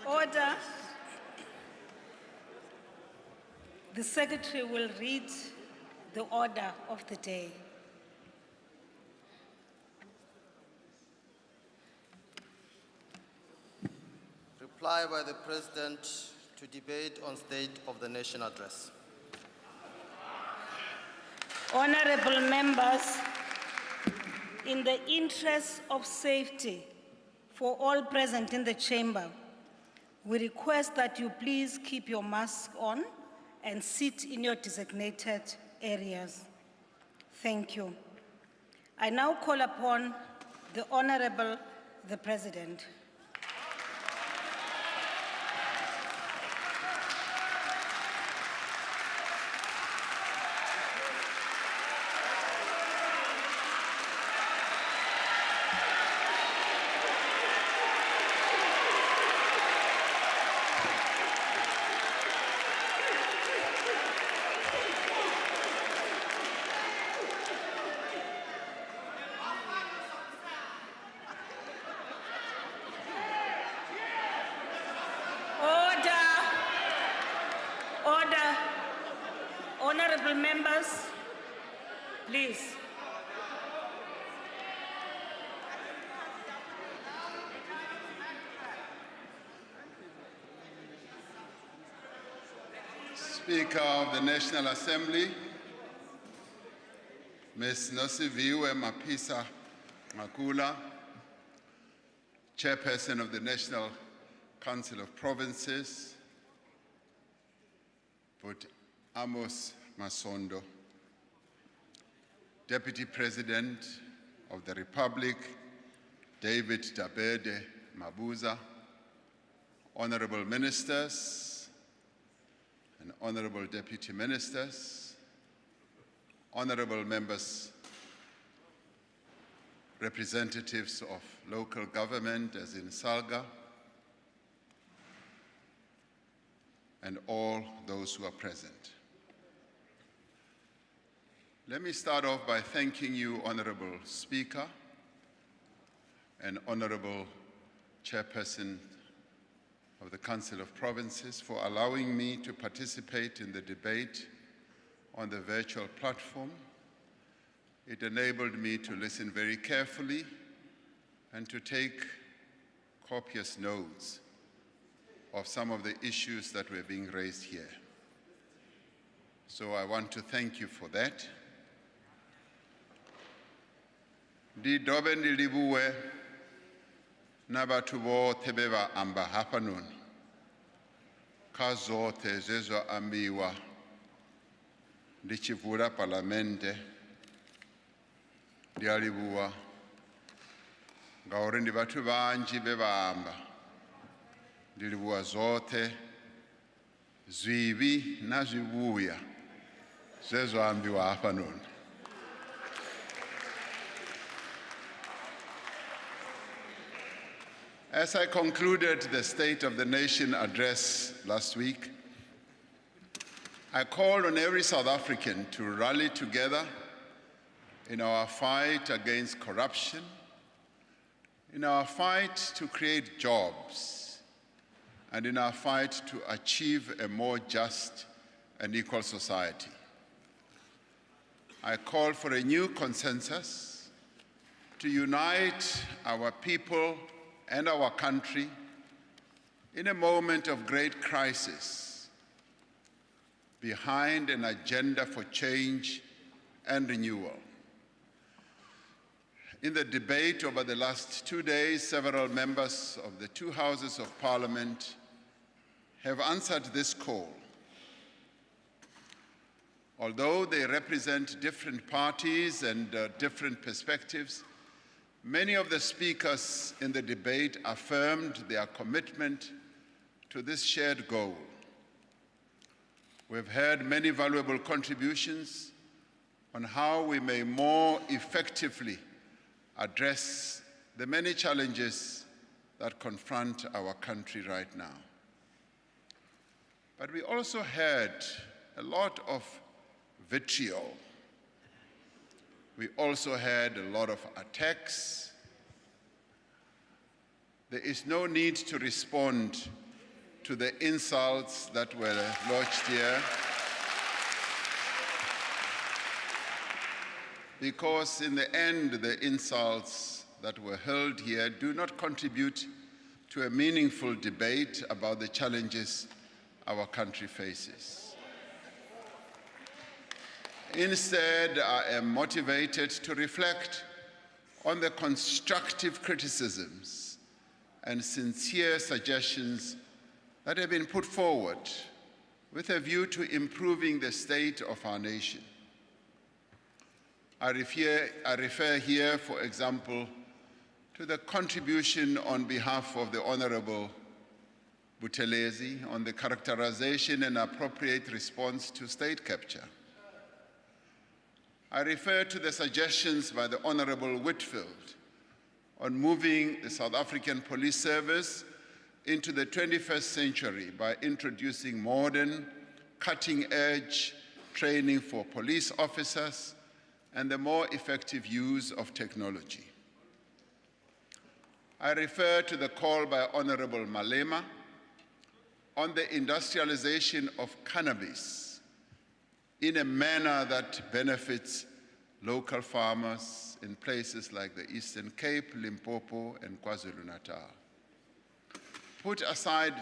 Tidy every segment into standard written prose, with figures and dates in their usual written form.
Order. The Secretary will read the order of the day. Reply by the President to debate on State of the Nation address. Honorable members, in the interest of safety for all present in the chamber, we request that you please keep your mask on and sit in your designated areas. Thank you. I now call upon the Honorable the President. Order. Honorable members, please. Speaker of the National Assembly, Ms. Nosiviwe Mapisa Makula, Chairperson of the National Council of Provinces, But Amos Masondo, Deputy President of the Republic, David Dabede Mabuza, Honorable Ministers and Honorable Deputy Ministers, Honorable Members, representatives of local government as in Salga, and all those who are present. Let me start off by thanking you, Honorable Speaker and Honorable Chairperson of the Council of Provinces, for allowing me to participate in the debate on the virtual platform. It enabled me to listen very carefully and to take copious notes of some of the issues that were being raised here. So I want to thank you for that. Di dobe ndilibuwe na bathu bote beba amba hapa nuni. Ka zote zezo ambiwa ndichivula parlamente ndialibuwa ngauri ndi bathu banji beba amba ndilibuwa zote zwivi na zwibuya zezo ambiwa hapa nuni. As I concluded the State of the Nation address last week, I called on every South African to rally together in our fight against corruption, in our fight to create jobs, and in our fight to achieve a more just and equal society. I call for a new consensus to unite our people and our country in a moment of great crisis behind an agenda for change and renewal. In the debate over the last 2 days, several members of the two houses of Parliament have answered this call. Although they represent different parties and different perspectives, many of the speakers in the debate affirmed their commitment to this shared goal. We've heard many valuable contributions on how we may more effectively address the many challenges that confront our country right now. But we also heard a lot of vitriol. We also had a lot of attacks. There is no need to respond to the insults that were lodged here, because in the end, the insults that were hurled here do not contribute to a meaningful debate about the challenges our country faces. Instead, I am motivated to reflect on the constructive criticisms and sincere suggestions that have been put forward with a view to improving the state of our nation. I refer here, for example, to the contribution on behalf of the Honorable Buthelezi on the characterization and appropriate response to state capture. I refer to the suggestions by the Honorable Whitfield on moving the South African Police Service into the 21st century by introducing modern, cutting-edge training for police officers and the more effective use of technology. I refer to the call by Honorable Malema on the industrialization of cannabis in a manner that benefits local farmers in places like the Eastern Cape, Limpopo, and KwaZulu-Natal. Put aside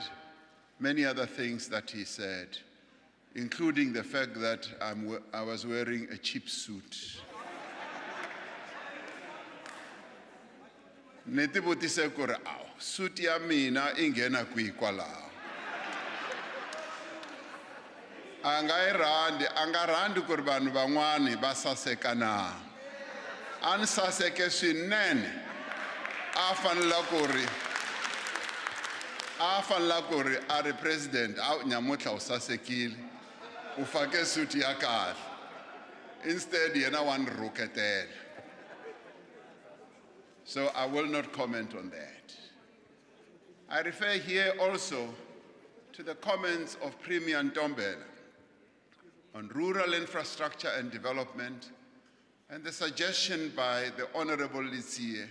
many other things that he said, including the fact that I was wearing a cheap suit. Netibutise kore aw, suit ya mina ingena kwala. Angarandi kuri vanhu van'wani va saseka na. A ni saseke swinene. A fanela kuri a ri president a nyamutlha u sasekile. U fake suit ya kahle. Instead yena wa ni rhuketela. So I will not comment on that. I refer here also to the comments of Premier Ntombela on rural infrastructure and development, and the suggestion by the Honorable Litsie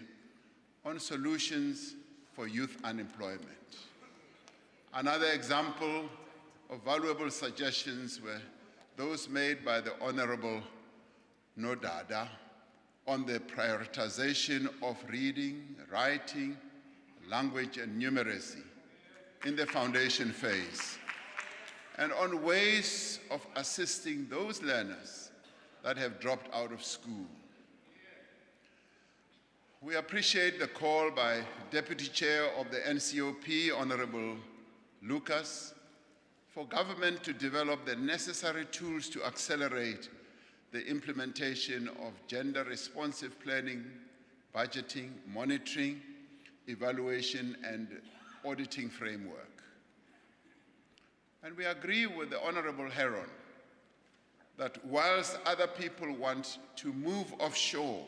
on solutions for youth unemployment. Another example of valuable suggestions were those made by the Honorable Nodada on the prioritization of reading, writing, language, and numeracy in the foundation phase, and on ways of assisting those learners that have dropped out of school. We appreciate the call by Deputy Chair of the NCOP, Honorable Lucas, for government to develop the necessary tools to accelerate the implementation of gender-responsive planning, budgeting, monitoring, evaluation, and auditing framework. And we agree with the Honorable Heron that whilst other people want to move offshore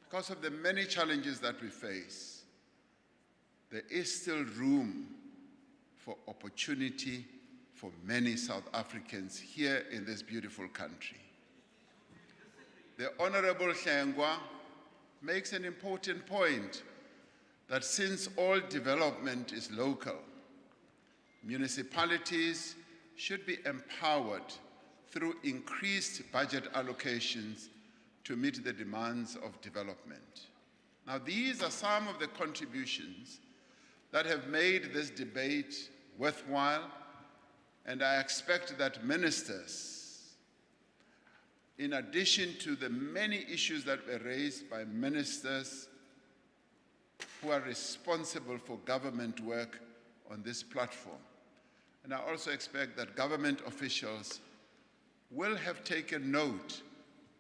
because of the many challenges that we face, there is still room for opportunity for many South Africans here in this beautiful country. The Honorable Hlengwa makes an important point that since all development is local, municipalities should be empowered through increased budget allocations to meet the demands of development. Now, these are some of the contributions that have made this debate worthwhile, and I expect that ministers, in addition to the many issues that were raised by ministers who are responsible for government work on this platform, and I also expect that government officials will have taken note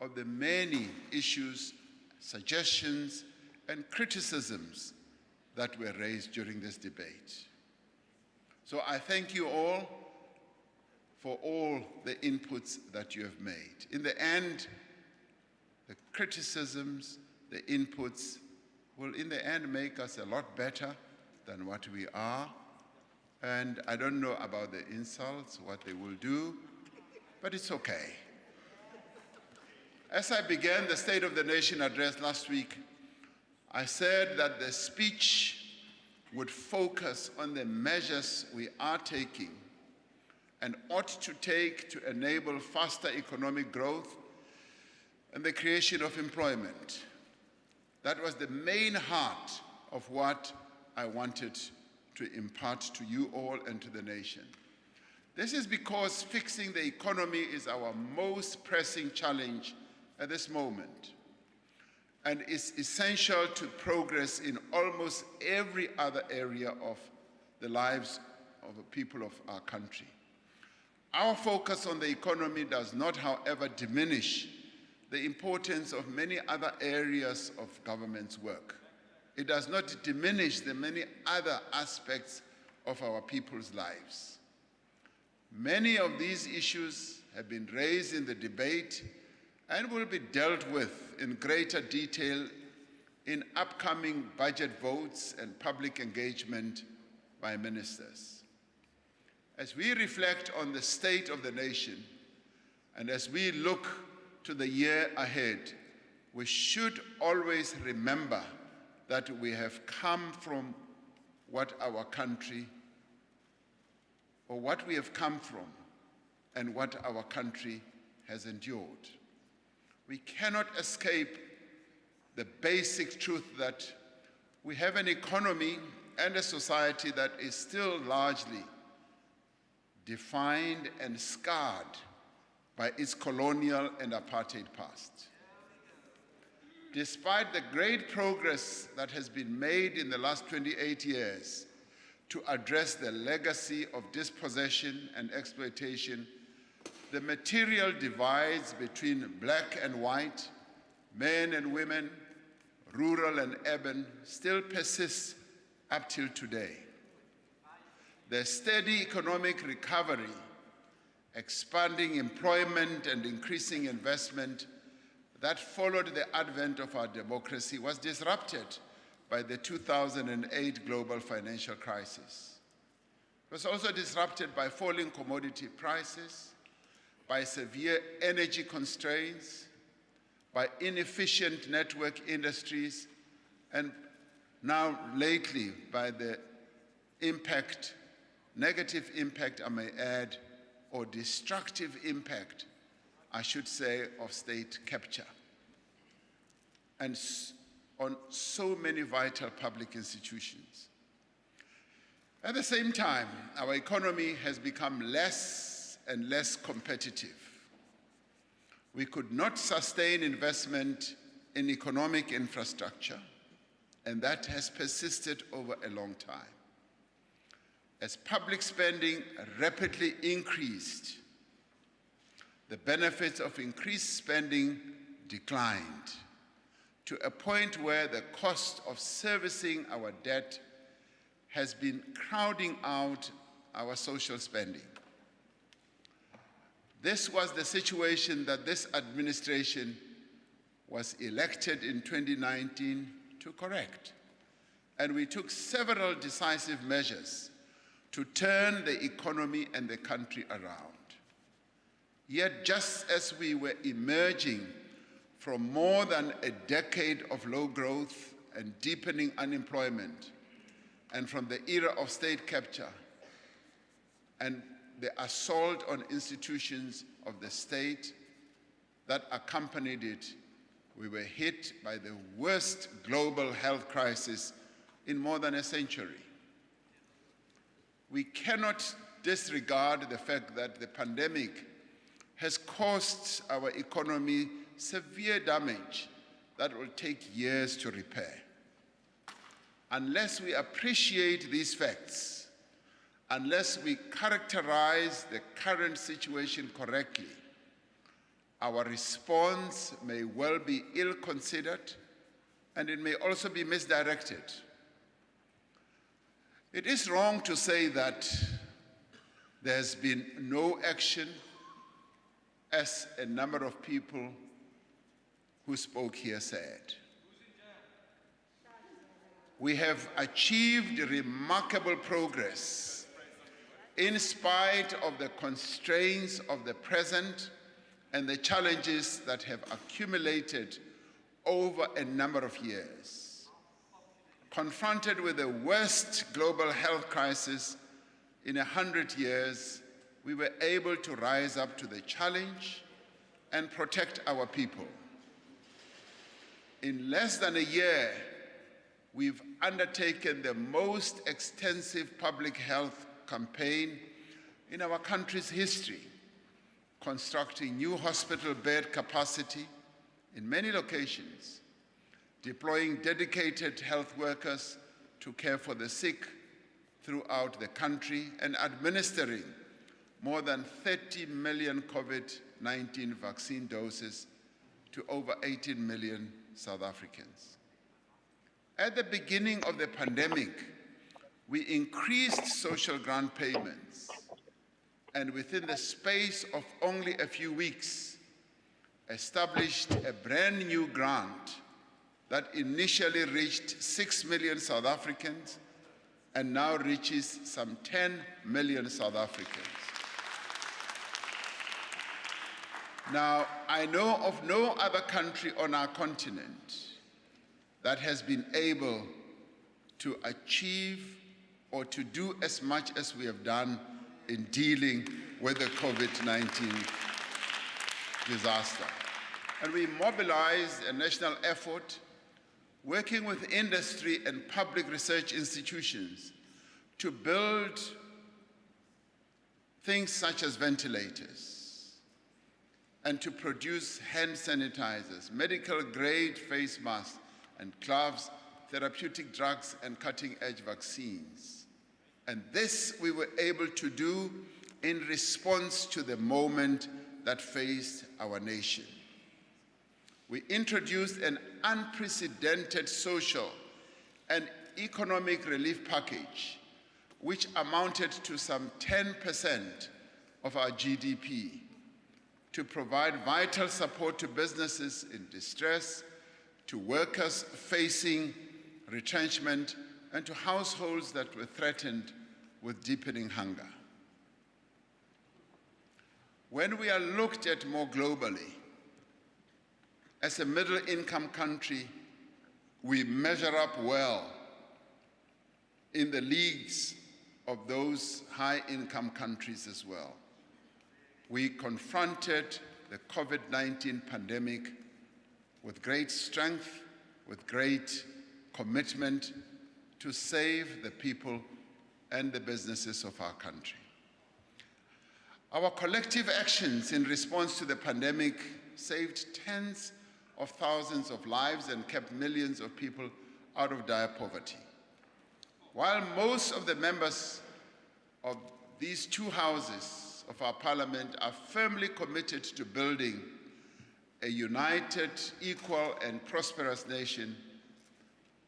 of the many issues, suggestions, and criticisms that were raised during this debate. So I thank you all for all the inputs that you have made. In the end, the criticisms, the inputs will in the end make us a lot better than what we are. And I don't know about the insults, what they will do, but it's okay. As I began the State of the Nation address last week, I said that the speech would focus on the measures we are taking and ought to take to enable faster economic growth and the creation of employment. That was the main heart of what I wanted to impart to you all and to the nation. This is because fixing the economy is our most pressing challenge at this moment and is essential to progress in almost every other area of the lives of the people of our country. Our focus on the economy does not, however, diminish the importance of many other areas of government's work. It does not diminish the many other aspects of our people's lives. Many of these issues have been raised in the debate and will be dealt with in greater detail in upcoming budget votes and public engagement by ministers. As we reflect on the state of the nation and as we look to the year ahead, we should always remember that we have come from what our country, or what we have come from and what our country has endured. We cannot escape the basic truth that we have an economy and a society that is still largely defined and scarred by its colonial and apartheid past. Despite the great progress that has been made in the last 28 years to address the legacy of dispossession and exploitation, the material divides between black and white, men and women, rural and urban, still persists up till today. The steady economic recovery, expanding employment and increasing investment that followed the advent of our democracy was disrupted by the 2008 global financial crisis. It was also disrupted by falling commodity prices, by severe energy constraints, by inefficient network industries, and now lately by the negative impact, I may add, or destructive impact, I should say, of state capture and on so many vital public institutions. At the same time, our economy has become less and less competitive. We could not sustain investment in economic infrastructure, and that has persisted over a long time. As public spending rapidly increased, the benefits of increased spending declined to a point where the cost of servicing our debt has been crowding out our social spending. This was the situation that this administration was elected in 2019 to correct, and we took several decisive measures to turn the economy and the country around. Yet, just as we were emerging from more than a decade of low growth and deepening unemployment, and from the era of state capture and the assault on institutions of the state that accompanied it, we were hit by the worst global health crisis in more than a century. We cannot disregard the fact that the pandemic has caused our economy severe damage that will take years to repair. Unless we appreciate these facts, unless we characterize the current situation correctly, our response may well be ill-considered, and it may also be misdirected. It is wrong to say that there's been no action, as a number of people who spoke here said. We have achieved remarkable progress in spite of the constraints of the present and the challenges that have accumulated over a number of years. confronted with the worst global health crisis in 100 years, we were able to rise up to the challenge and protect our people. In less than a year, we've undertaken the most extensive public health campaign in our country's history, constructing new hospital bed capacity in many locations, deploying dedicated health workers to care for the sick throughout the country, and administering more than 30 million COVID-19 vaccine doses to over 18 million South Africans. At the beginning of the pandemic, we increased social grant payments, and within the space of only a few weeks, established a brand new grant that initially reached 6 million South Africans and now reaches some 10 million South Africans. Now, I know of no other country on our continent that has been able to achieve or to do as much as we have done in dealing with the COVID-19 disaster. And we mobilized a national effort working with industry and public research institutions to build things such as ventilators and to produce hand sanitizers, medical-grade face masks and gloves, therapeutic drugs, and cutting-edge vaccines. And this we were able to do in response to the moment that faced our nation. We introduced an unprecedented social and economic relief package, which amounted to some 10% of our GDP, to provide vital support to businesses in distress, to workers facing retrenchment, and to households that were threatened with deepening hunger. When we are looked at more globally, as a middle-income country, we measure up well in the leagues of those high-income countries as well. We confronted the COVID-19 pandemic with great strength, with great commitment to save the people and the businesses of our country. Our collective actions in response to the pandemic saved tens of thousands of lives and kept millions of people out of dire poverty. While most of the members of these two houses of our parliament are firmly committed to building a united, equal, and prosperous nation,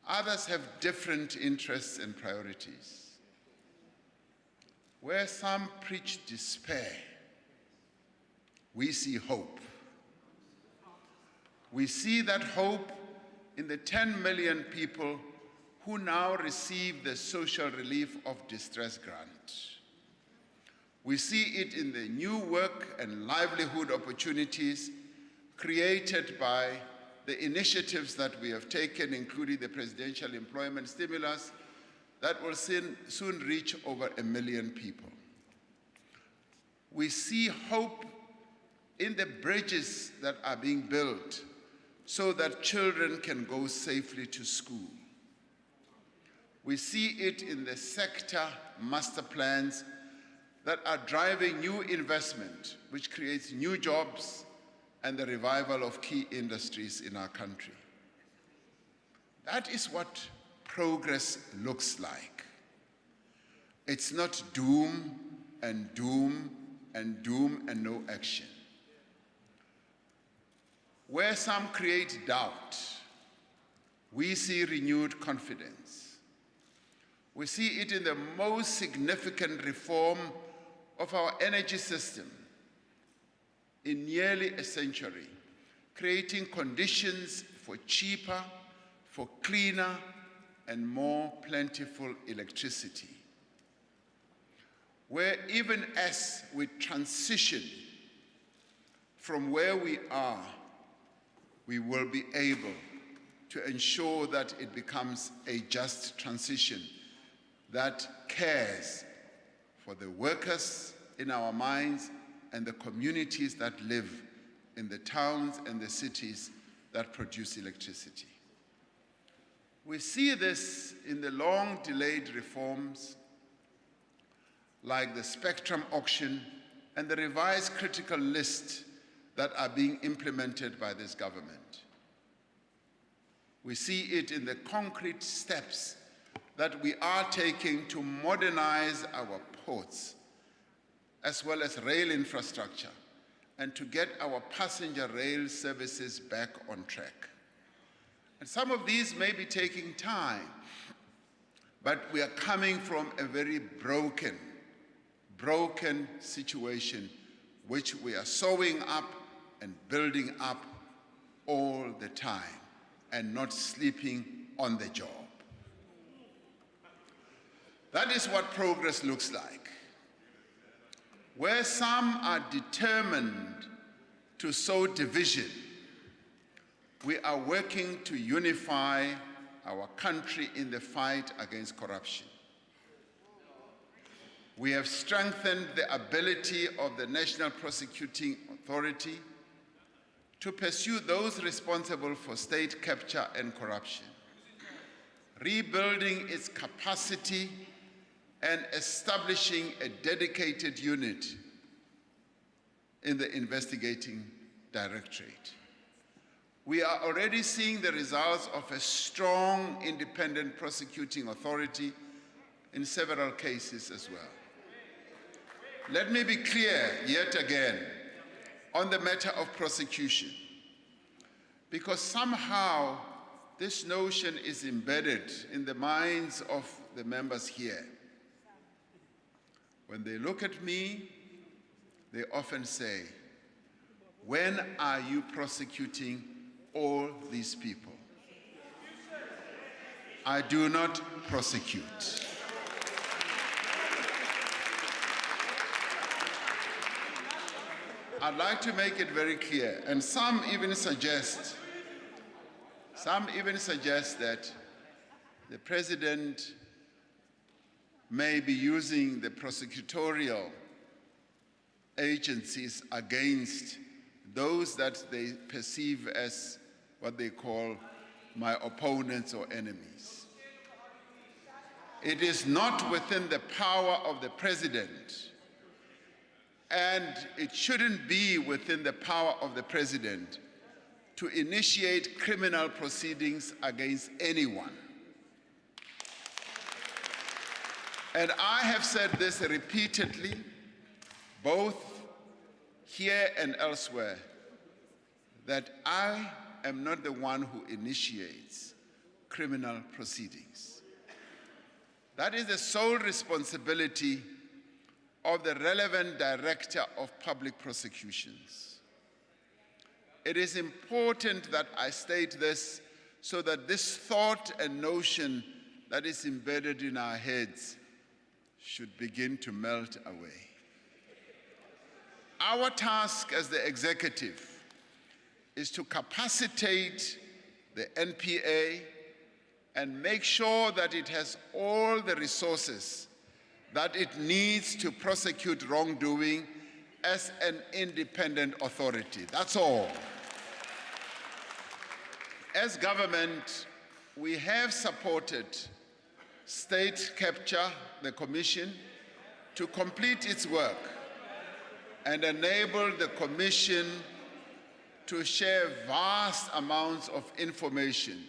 others have different interests and priorities. Where some preach despair, we see hope. We see that hope in the 10 million people who now receive the social relief of distress grant. We see it in the new work and livelihood opportunities created by the initiatives that we have taken, including the presidential employment stimulus, that will soon reach over 1 million people. We see hope in the bridges that are being built so that children can go safely to school. We see it in the sector master plans that are driving new investment, which creates new jobs and the revival of key industries in our country. That is what progress looks like. It's not doom and doom and doom and no action. Where some create doubt, we see renewed confidence. We see it in the most significant reform of our energy system in nearly a century, creating conditions for cheaper, for cleaner, and more plentiful electricity. Where even as we transition from where we are, we will be able to ensure that it becomes a just transition that cares for the workers in our mines and the communities that live in the towns and the cities that produce electricity. We see this in the long-delayed reforms like the spectrum auction and the revised critical list that are being implemented by this government. We see it in the concrete steps that we are taking to modernize our ports, as well as rail infrastructure, and to get our passenger rail services back on track. And some of these may be taking time, but we are coming from a very broken situation, which we are sewing up and building up all the time and not sleeping on the job. That is what progress looks like. Where some are determined to sow division, we are working to unify our country in the fight against corruption. We have strengthened the ability of the National Prosecuting Authority to pursue those responsible for state capture and corruption, rebuilding its capacity and establishing a dedicated unit in the investigating directorate. We are already seeing the results of a strong independent prosecuting authority in several cases as well. Let me be clear yet again on the matter of prosecution, because somehow this notion is embedded in the minds of the members here. When they look at me, they often say, "When are you prosecuting all these people?" I do not prosecute. I'd like to make it very clear, and some even suggest that the president may be using the prosecutorial agencies against those that they perceive as what they call my opponents or enemies. It is not within the power of the president, and it shouldn't be within the power of the president to initiate criminal proceedings against anyone. And I have said this repeatedly, both here and elsewhere, that I am not the one who initiates criminal proceedings. That is the sole responsibility of the relevant director of public prosecutions. It is important that I state this so that this thought and notion that is embedded in our heads should begin to melt away. Our task as the executive is to capacitate the NPA and make sure that it has all the resources that it needs to prosecute wrongdoing as an independent authority. That's all. As government, we have supported State Capture, the Commission, to complete its work and enable the Commission to share vast amounts of information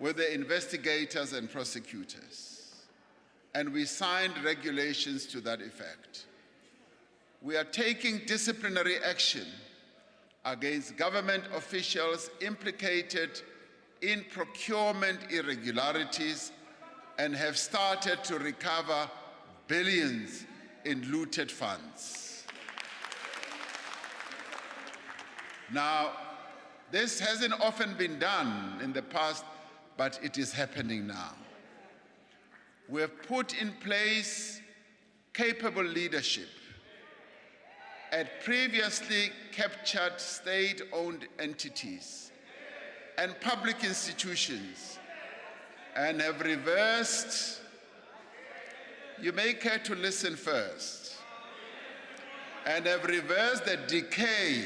with the investigators and prosecutors. And we signed regulations to that effect. We are taking disciplinary action against government officials implicated in procurement irregularities and have started to recover billions in looted funds. Now, this hasn't often been done in the past, but it is happening now. We have put in place capable leadership at previously captured state-owned entities and public institutions and have reversed. You may care to listen first. And have reversed the decay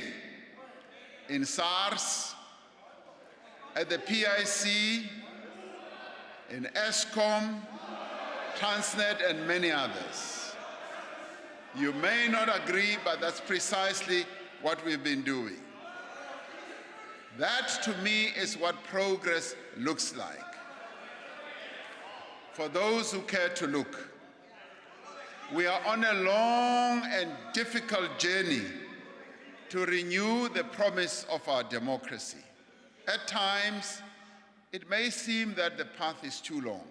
in SARS, at the PIC, in ESCOM, Transnet, and many others. You may not agree, but that's precisely what we've been doing. That, to me, is what progress looks like. For those who care to look, we are on a long and difficult journey to renew the promise of our democracy. At times, it may seem that the path is too long.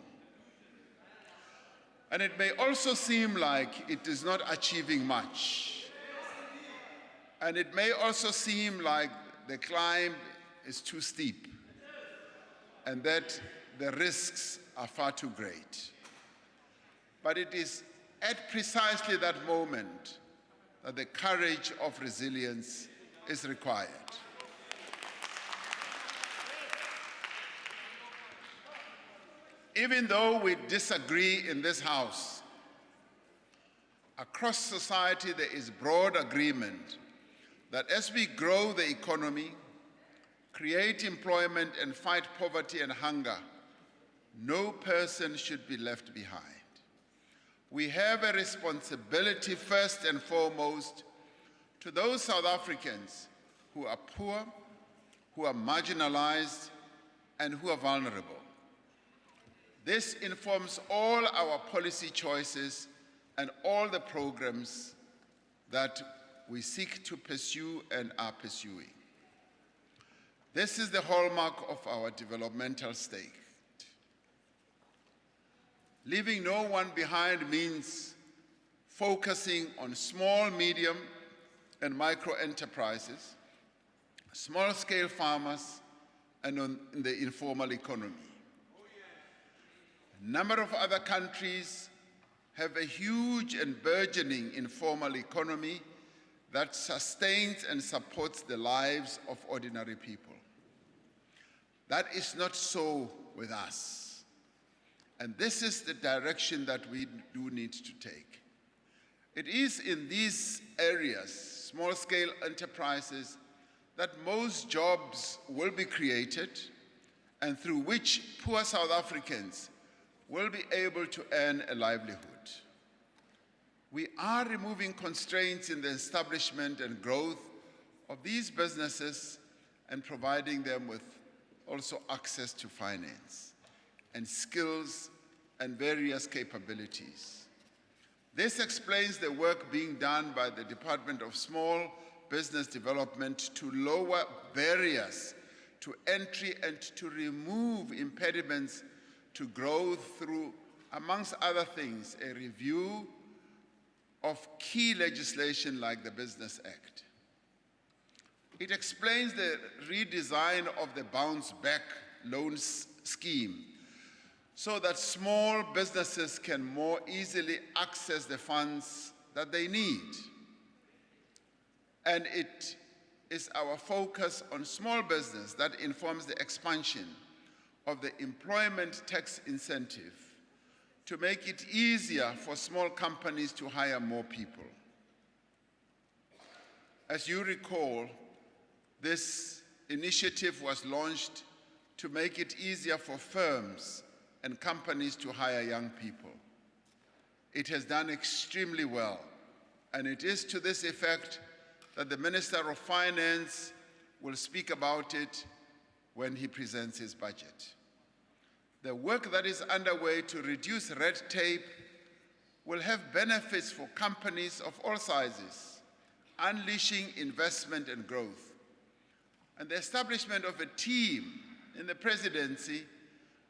And it may also seem like it is not achieving much. And it may also seem like the climb is too steep and that the risks are far too great. But it is at precisely that moment that the courage of resilience is required. Even though we disagree in this House, across society there is broad agreement that as we grow the economy, create employment and fight poverty and hunger, no person should be left behind. We have a responsibility first and foremost to those South Africans who are poor, who are marginalized, and who are vulnerable. This informs all our policy choices and all the programs that we seek to pursue and are pursuing. This is the hallmark of our developmental state. Leaving no one behind means focusing on small, medium, and micro enterprises, small-scale farmers, and on the informal economy. A number of other countries have a huge and burgeoning informal economy that sustains and supports the lives of ordinary people. That is not so with us. And this is the direction that we do need to take. It is in these areas, small-scale enterprises, that most jobs will be created and through which poor South Africans will be able to earn a livelihood. We are removing constraints in the establishment and growth of these businesses and providing them with also access to finance and skills and various capabilities. This explains the work being done by the Department of Small Business Development to lower barriers to entry and to remove impediments to growth through, amongst other things, a review of key legislation like the Business Act. It explains the redesign of the Bounce Back Loans Scheme so that small businesses can more easily access the funds that they need. And it is our focus on small business that informs the expansion of the employment tax incentive to make it easier for small companies to hire more people. As you recall, this initiative was launched to make it easier for firms and companies to hire young people. It has done extremely well, and it is to this effect that the Minister of Finance will speak about it when he presents his budget. The work that is underway to reduce red tape will have benefits for companies of all sizes, unleashing investment and growth. And the establishment of a team in the presidency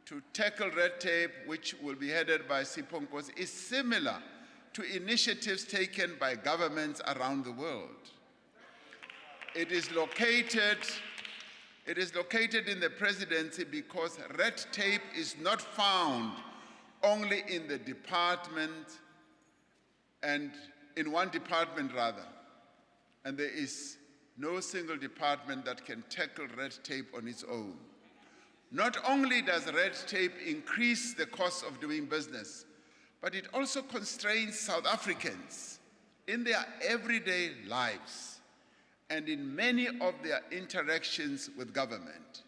to tackle red tape, which will be headed by Siphonkos, is similar to initiatives taken by governments around the world. It is located in the presidency because red tape is not found only in the department and in one department rather. And there is no single department that can tackle red tape on its own. Not only does red tape increase the cost of doing business, but it also constrains South Africans in their everyday lives and in many of their interactions with government.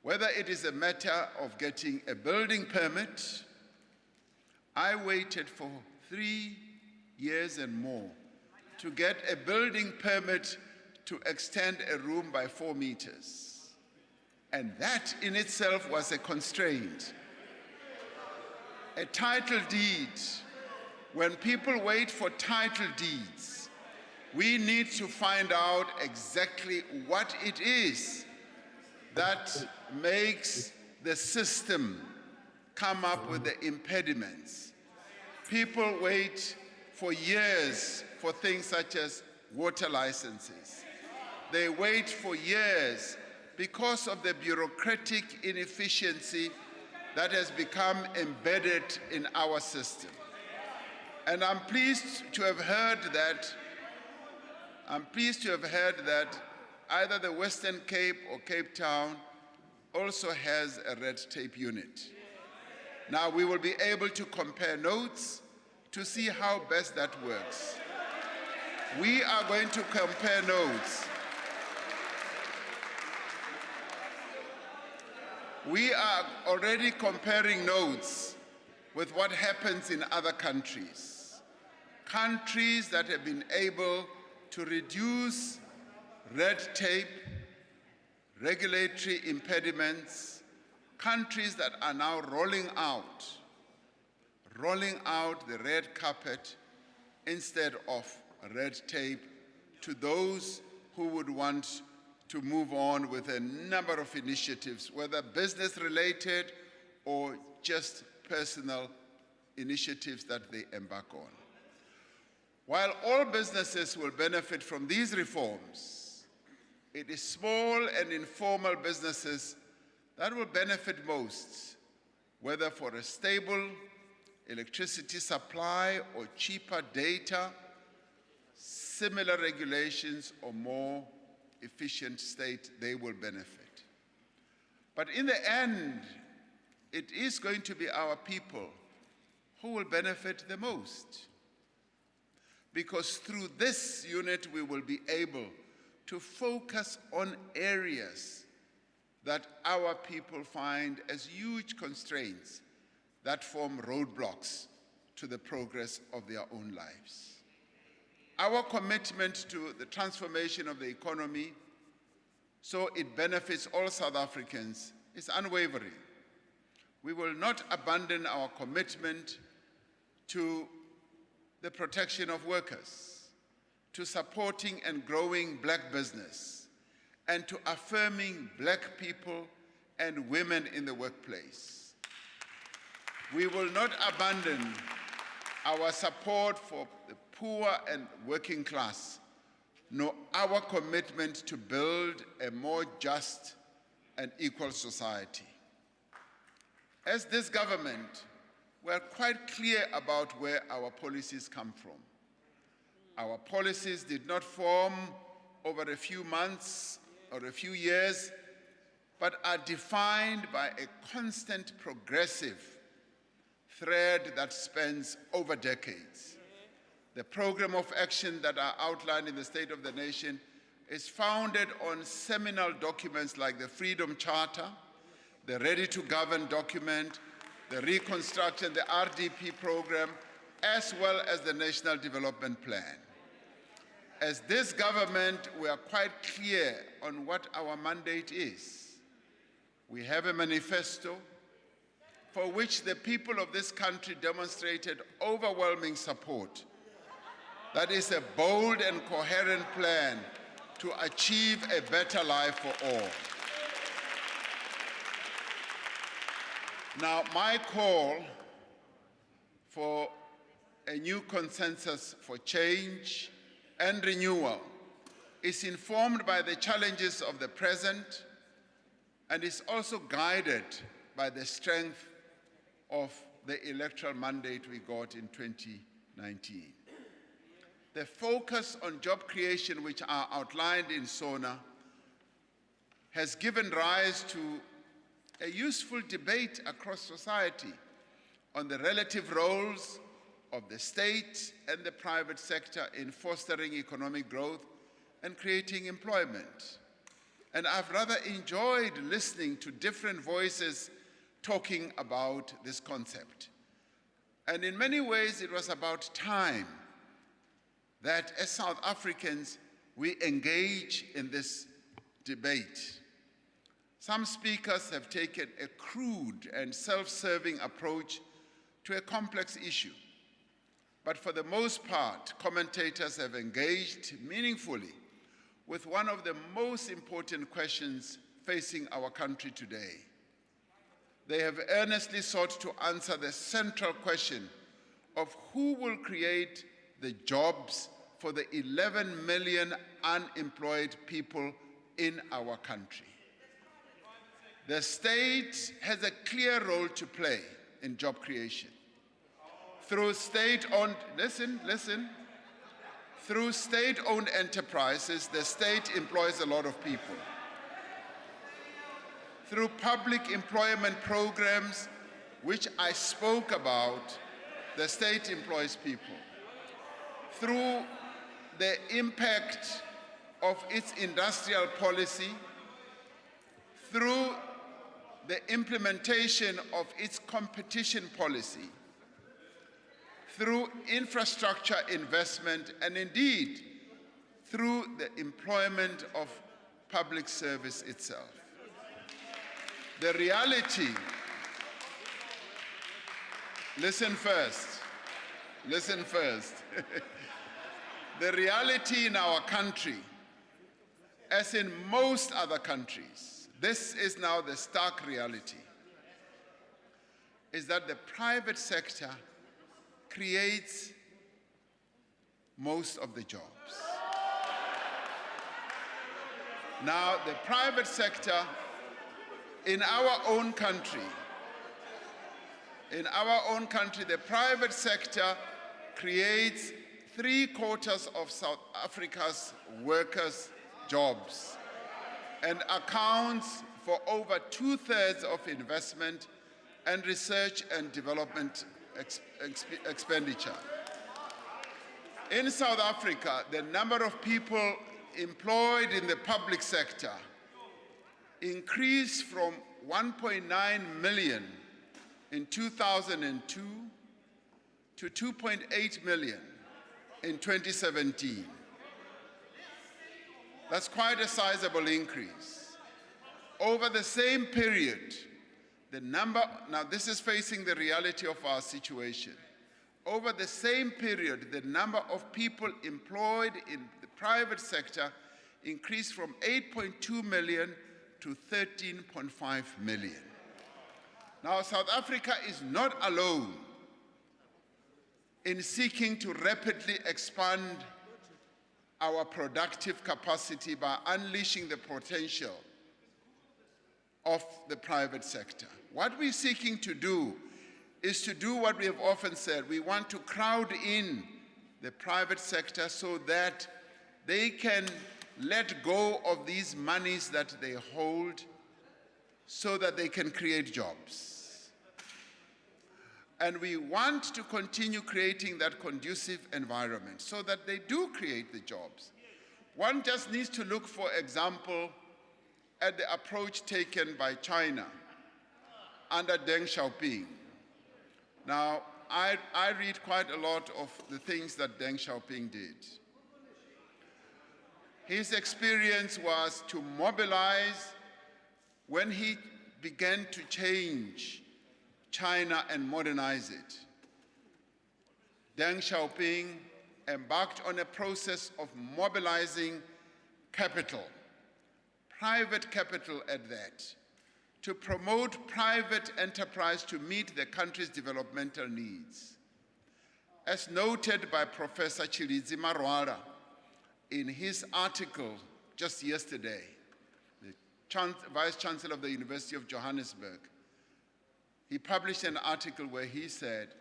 Whether it is a matter of getting a building permit, I waited for 3 years and more to get a building permit to extend a room by 4 meters. And that in itself was a constraint. A title deed, when people wait for title deeds, we need to find out exactly what it is that makes the system come up with the impediments. People wait for years for things such as water licenses. They wait for years because of the bureaucratic inefficiency that has become embedded in our system. And I'm pleased to have heard that either the Western Cape or Cape Town also has a red tape unit. Now we will be able to compare notes to see how best that works. We are going to compare notes. We are already comparing notes with what happens in other countries. Countries that have been able to reduce red tape, regulatory impediments, countries that are now rolling out the red carpet instead of red tape to those who would want to move on with a number of initiatives, whether business-related or just personal initiatives that they embark on. While all businesses will benefit from these reforms, it is small and informal businesses that will benefit most, whether for a stable electricity supply or cheaper data, similar regulations or more efficient state, they will benefit. But in the end, it is going to be our people who will benefit the most. Because through this unit, we will be able to focus on areas that our people find as huge constraints that form roadblocks to the progress of their own lives. Our commitment to the transformation of the economy so it benefits all South Africans is unwavering. We will not abandon our commitment to the protection of workers, to supporting and growing black business, and to affirming black people and women in the workplace. We will not abandon our support for the poor and working class, nor our commitment to build a more just and equal society. As this government, we are quite clear about where our policies come from. Our policies did not form over a few months or a few years, but are defined by a constant progressive thread that spans over decades. The program of action that are outlined in the State of the Nation is founded on seminal documents like the Freedom Charter, the Ready to Govern document, the Reconstruction, the RDP program, as well as the National Development Plan. As this government, we are quite clear on what our mandate is. We have a manifesto for which the people of this country demonstrated overwhelming support. That is a bold and coherent plan to achieve a better life for all. Now, my call for a new consensus for change and renewal is informed by the challenges of the present and is also guided by the strength of the electoral mandate we got in 2019. The focus on job creation, which are outlined in SONA, has given rise to a useful debate across society on the relative roles of the state and the private sector in fostering economic growth and creating employment. And I've rather enjoyed listening to different voices talking about this concept. And in many ways, it was about time that as South Africans, we engage in this debate. Some speakers have taken a crude and self-serving approach to a complex issue. But for the most part, commentators have engaged meaningfully with one of the most important questions facing our country today. They have earnestly sought to answer the central question of who will create the jobs for the 11 million unemployed people in our country. The state has a clear role to play in job creation. Through state-owned, through state-owned enterprises, the state employs a lot of people. Through public employment programs, which I spoke about, the state employs people. Through the impact of its industrial policy, through the implementation of its competition policy, through infrastructure investment, and indeed, through the employment of public service itself. The reality, listen first. The reality in our country, as in most other countries, this is now the stark reality, is that the private sector creates most of the jobs. Now, the private sector in our own country, the private sector creates 3/4 of South Africa's workers' jobs and accounts for over 2/3 of investment and research and development expenditure. In South Africa, the number of people employed in the public sector increased from 1.9 million in 2002 to 2.8 million in 2017. That's quite a sizable increase. Over the same period, the number, now this is facing the reality of our situation. Over the same period, the number of people employed in the private sector increased from 8.2 million to 13.5 million. Now, South Africa is not alone in seeking to rapidly expand our productive capacity by unleashing the potential of the private sector. What we're seeking to do is to do what we have often said. We want to crowd in the private sector so that they can let go of these monies that they hold so that they can create jobs. And we want to continue creating that conducive environment so that they do create the jobs. One just needs to look, for example, at the approach taken by China under Deng Xiaoping. Now, I read quite a lot of the things that Deng Xiaoping did. His experience was to mobilize when he began to change China and modernize it. Deng Xiaoping embarked on a process of mobilizing capital, private capital at that, to promote private enterprise to meet the country's developmental needs. As noted by Professor Chilizi Marwala in his article just yesterday, the Vice Chancellor of the University of Johannesburg, he published an article where he said,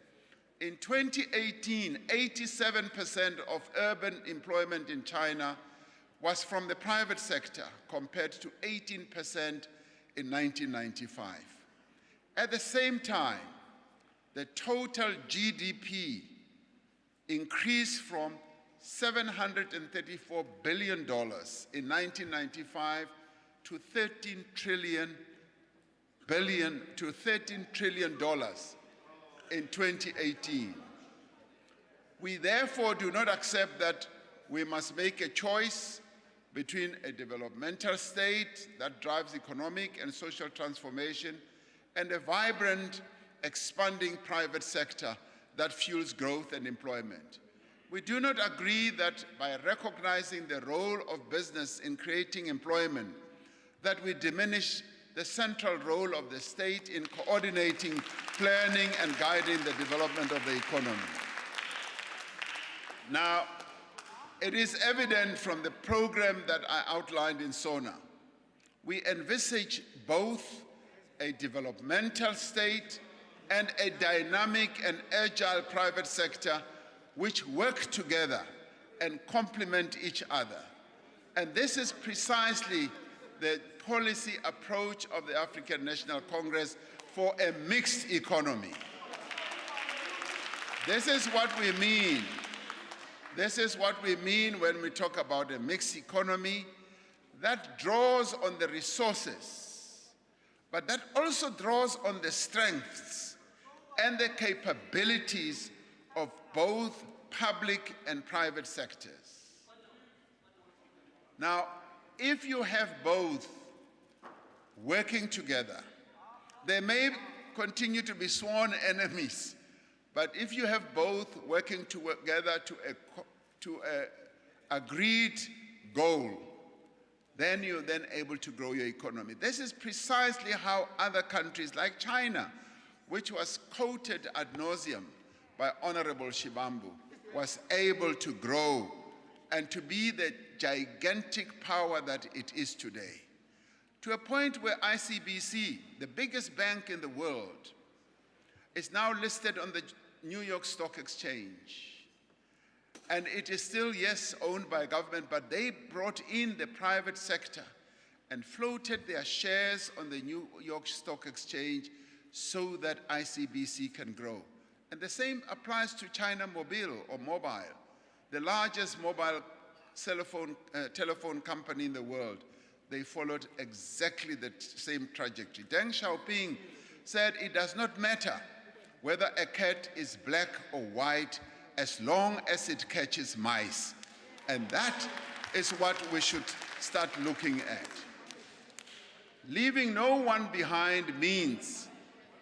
in 2018, 87% of urban employment in China was from the private sector, compared to 18% in 1995. At the same time, the total GDP increased from $734 billion in 1995 to $13 trillion in 2018. We therefore do not accept that we must make a choice between a developmental state that drives economic and social transformation and a vibrant, expanding private sector that fuels growth and employment. We do not agree that by recognizing the role of business in creating employment, that we diminish the central role of the state in coordinating, planning, and guiding the development of the economy. Now, it is evident from the program that I outlined in SONA, we envisage both a developmental state and a dynamic and agile private sector which work together and complement each other. And this is precisely the policy approach of the African National Congress for a mixed economy. This is what we mean. This is what we mean when we talk about a mixed economy that draws on the resources, but that also draws on the strengths and the capabilities of both public and private sectors. Now, if you have both working together, they may continue to be sworn enemies, but if you have both working together to an agreed goal, then you're then able to grow your economy. This is precisely how other countries like China, which was quoted ad nauseum by Honorable Shivambu, was able to grow and to be the gigantic power that it is today, to a point where ICBC, the biggest bank in the world, is now listed on the New York Stock Exchange. And it is still, yes, owned by government, but they brought in the private sector and floated their shares on the New York Stock Exchange so that ICBC can grow. And the same applies to China Mobile, the largest mobile telephone company in the world. They followed exactly the same trajectory. Deng Xiaoping said it does not matter whether a cat is black or white as long as it catches mice. And that is what we should start looking at. Leaving no one behind means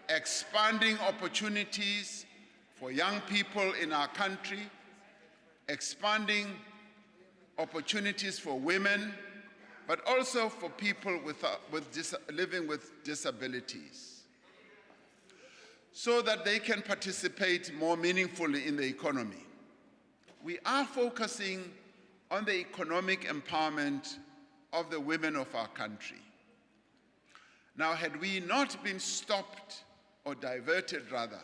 expanding opportunities for young people in our country, expanding opportunities for women, but also for people living with disabilities, so that they can participate more meaningfully in the economy. We are focusing on the economic empowerment of the women of our country. Now, had we not been stopped, or diverted rather,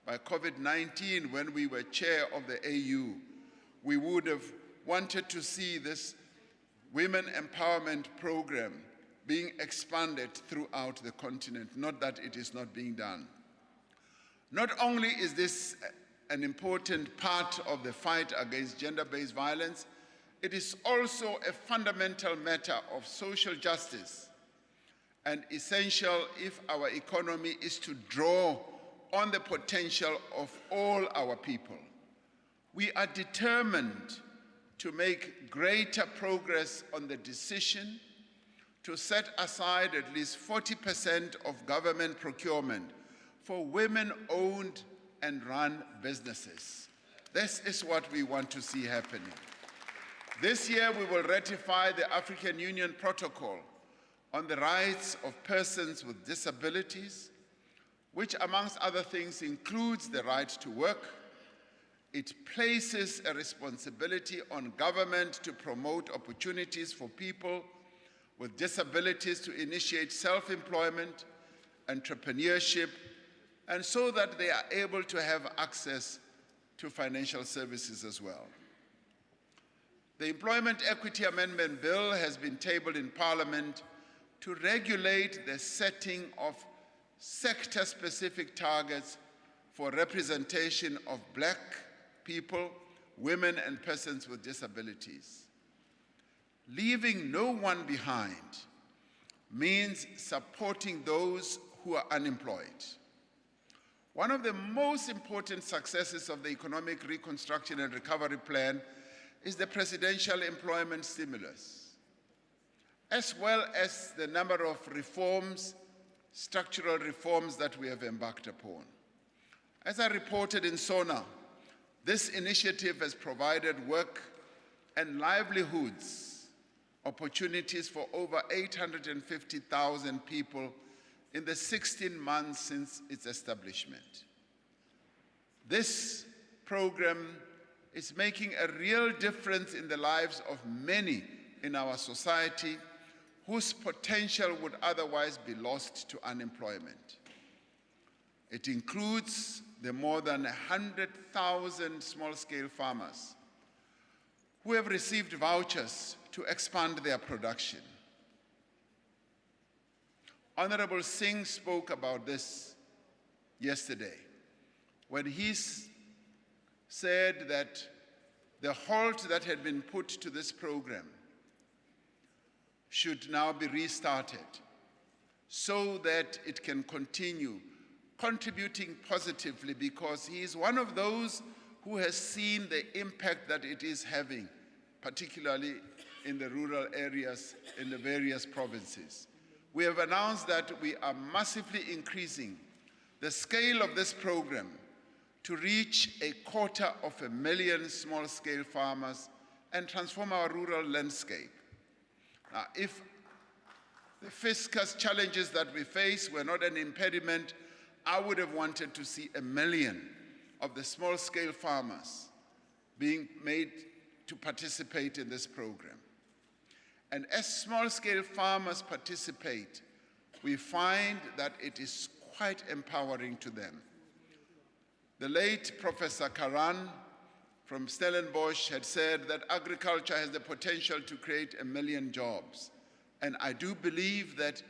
by COVID-19 when we were chair of the AU, we would have wanted to see this women empowerment program being expanded throughout the continent, not that it is not being done. Not only is this an important part of the fight against gender-based violence, it is also a fundamental matter of social justice and essential if our economy is to draw on the potential of all our people. We are determined to make greater progress on the decision to set aside at least 40% of government procurement for women-owned and run businesses. This is what we want to see happening. This year, we will ratify the African Union Protocol on the rights of persons with disabilities, which, amongst other things, includes the right to work. It places a responsibility on government to promote opportunities for people with disabilities to initiate self-employment, entrepreneurship, and so that they are able to have access to financial services as well. The Employment Equity Amendment Bill has been tabled in Parliament to regulate the setting of sector-specific targets for representation of Black people, women, and persons with disabilities. Leaving no one behind means supporting those who are unemployed. One of the most important successes of the Economic Reconstruction and Recovery Plan is the presidential employment stimulus, as well as the number of reforms, structural reforms that we have embarked upon. As I reported in SONA, this initiative has provided work and livelihoods opportunities for over 850,000 people in the 16 months since its establishment. This program is making a real difference in the lives of many in our society whose potential would otherwise be lost to unemployment. It includes the more than 100,000 small-scale farmers who have received vouchers to expand their production. Honorable Singh spoke about this yesterday when he said that the halt that had been put to this program should now be restarted so that it can continue contributing positively, because he is one of those who has seen the impact that it is having, particularly in the rural areas in the various provinces. We have announced that we are massively increasing the scale of this program to reach 250,000 small-scale farmers and transform our rural landscape. Now, if the fiscal challenges that we face were not an impediment, I would have wanted to see 1 million of the small-scale farmers being made to participate in this program. And as small-scale farmers participate, we find that it is quite empowering to them. The late Professor Karan from Stellenbosch had said that agriculture has the potential to create 1 million jobs. And I do believe that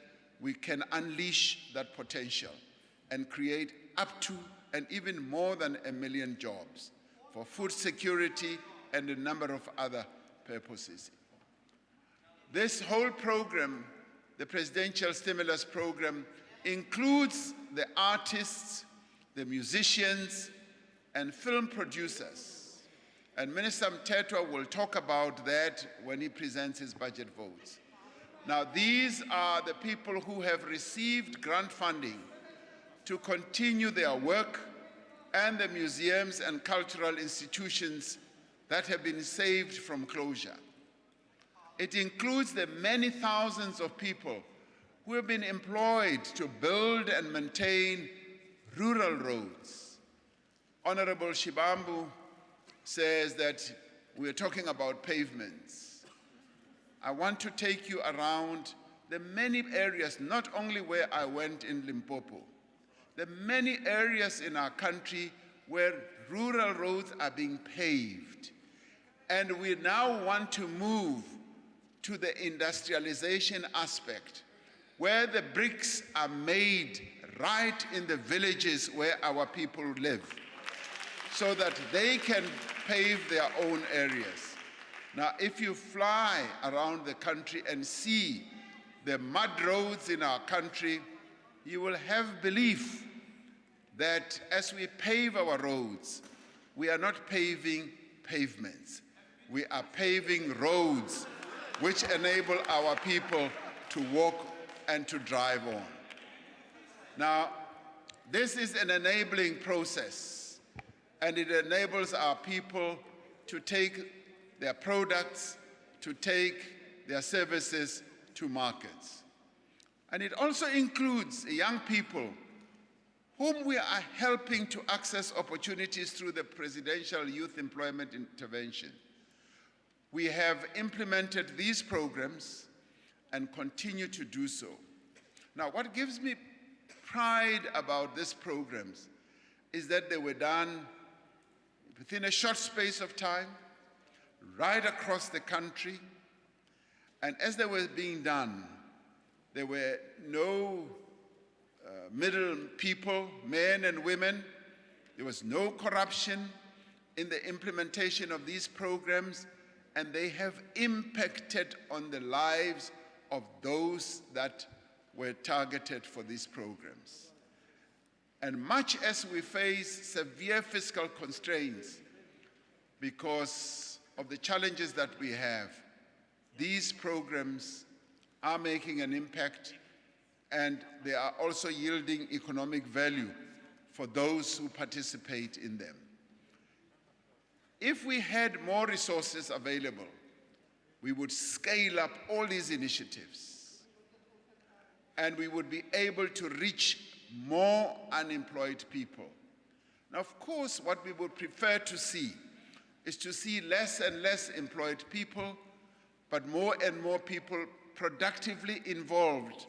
we can unleash that potential and create up to and even more than 1 million jobs for food security and a number of other purposes. This whole program, the presidential stimulus program, includes the artists, the musicians, and film producers. And Minister Mthethwa will talk about that when he presents his budget votes. Now, these are the people who have received grant funding to continue their work, and the museums and cultural institutions that have been saved from closure. It includes the many thousands of people who have been employed to build and maintain rural roads. Honorable Shibambu says that we're talking about pavements. I want to take you around the many areas, not only where I went in Limpopo, the many areas in our country where rural roads are being paved. And we now want to move to the industrialization aspect, where the bricks are made right in the villages where our people live, so that they can pave their own areas. Now, if you fly around the country and see the mud roads in our country, you will have belief that as we pave our roads, we are not paving pavements. We are paving roads which enable our people to walk and to drive on. Now, this is an enabling process, and it enables our people to take their products, to take their services to markets. And it also includes young people whom we are helping to access opportunities through the Presidential Youth Employment Intervention. We have implemented these programs and continue to do so. Now, what gives me pride about these programs is that they were done within a short space of time, right across the country, and as they were being done, There were no middle people, men and women. There was no corruption in the implementation of these programs, and they have impacted on the lives of those that were targeted for these programs. And much as we face severe fiscal constraints because of the challenges that we have, these programs are making an impact, and they are also yielding economic value for those who participate in them. If we had more resources available, we would scale up all these initiatives, and we would be able to reach more unemployed people. Now, of course, what we would prefer to see is to see less and less employed people, but more and more people productively involved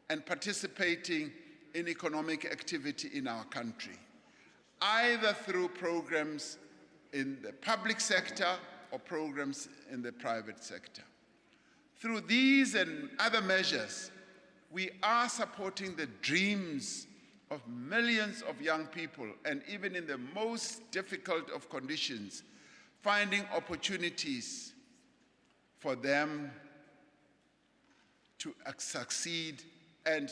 and participating in economic activity in our country, either through programs in the public sector or programs in the private sector. Through these and other measures, we are supporting the dreams of millions of young people, and even in the most difficult of conditions, finding opportunities for them to succeed and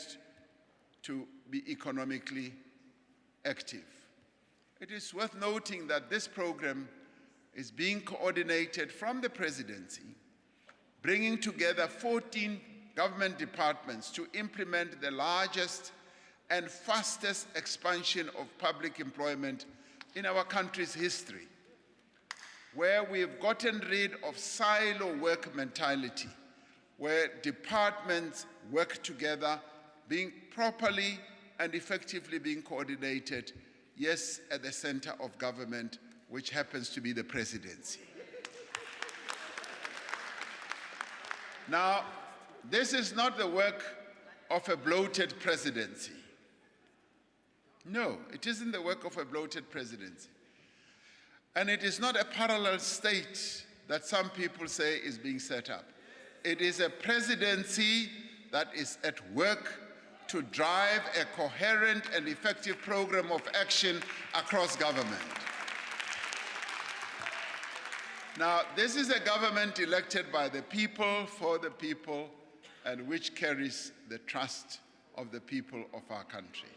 to be economically active. It is worth noting that this program is being coordinated from the presidency, bringing together 14 government departments to implement the largest and fastest expansion of public employment in our country's history, where we have gotten rid of silo work mentality, where departments work together, being properly and effectively being coordinated, yes, at the center of government, which happens to be the presidency. Now, this is not the work of a bloated presidency. No, it isn't the work of a bloated presidency. And it is not a parallel state that some people say is being set up. It is a presidency that is at work to drive a coherent and effective program of action across government. Now, this is a government elected by the people, for the people, and which carries the trust of the people of our country.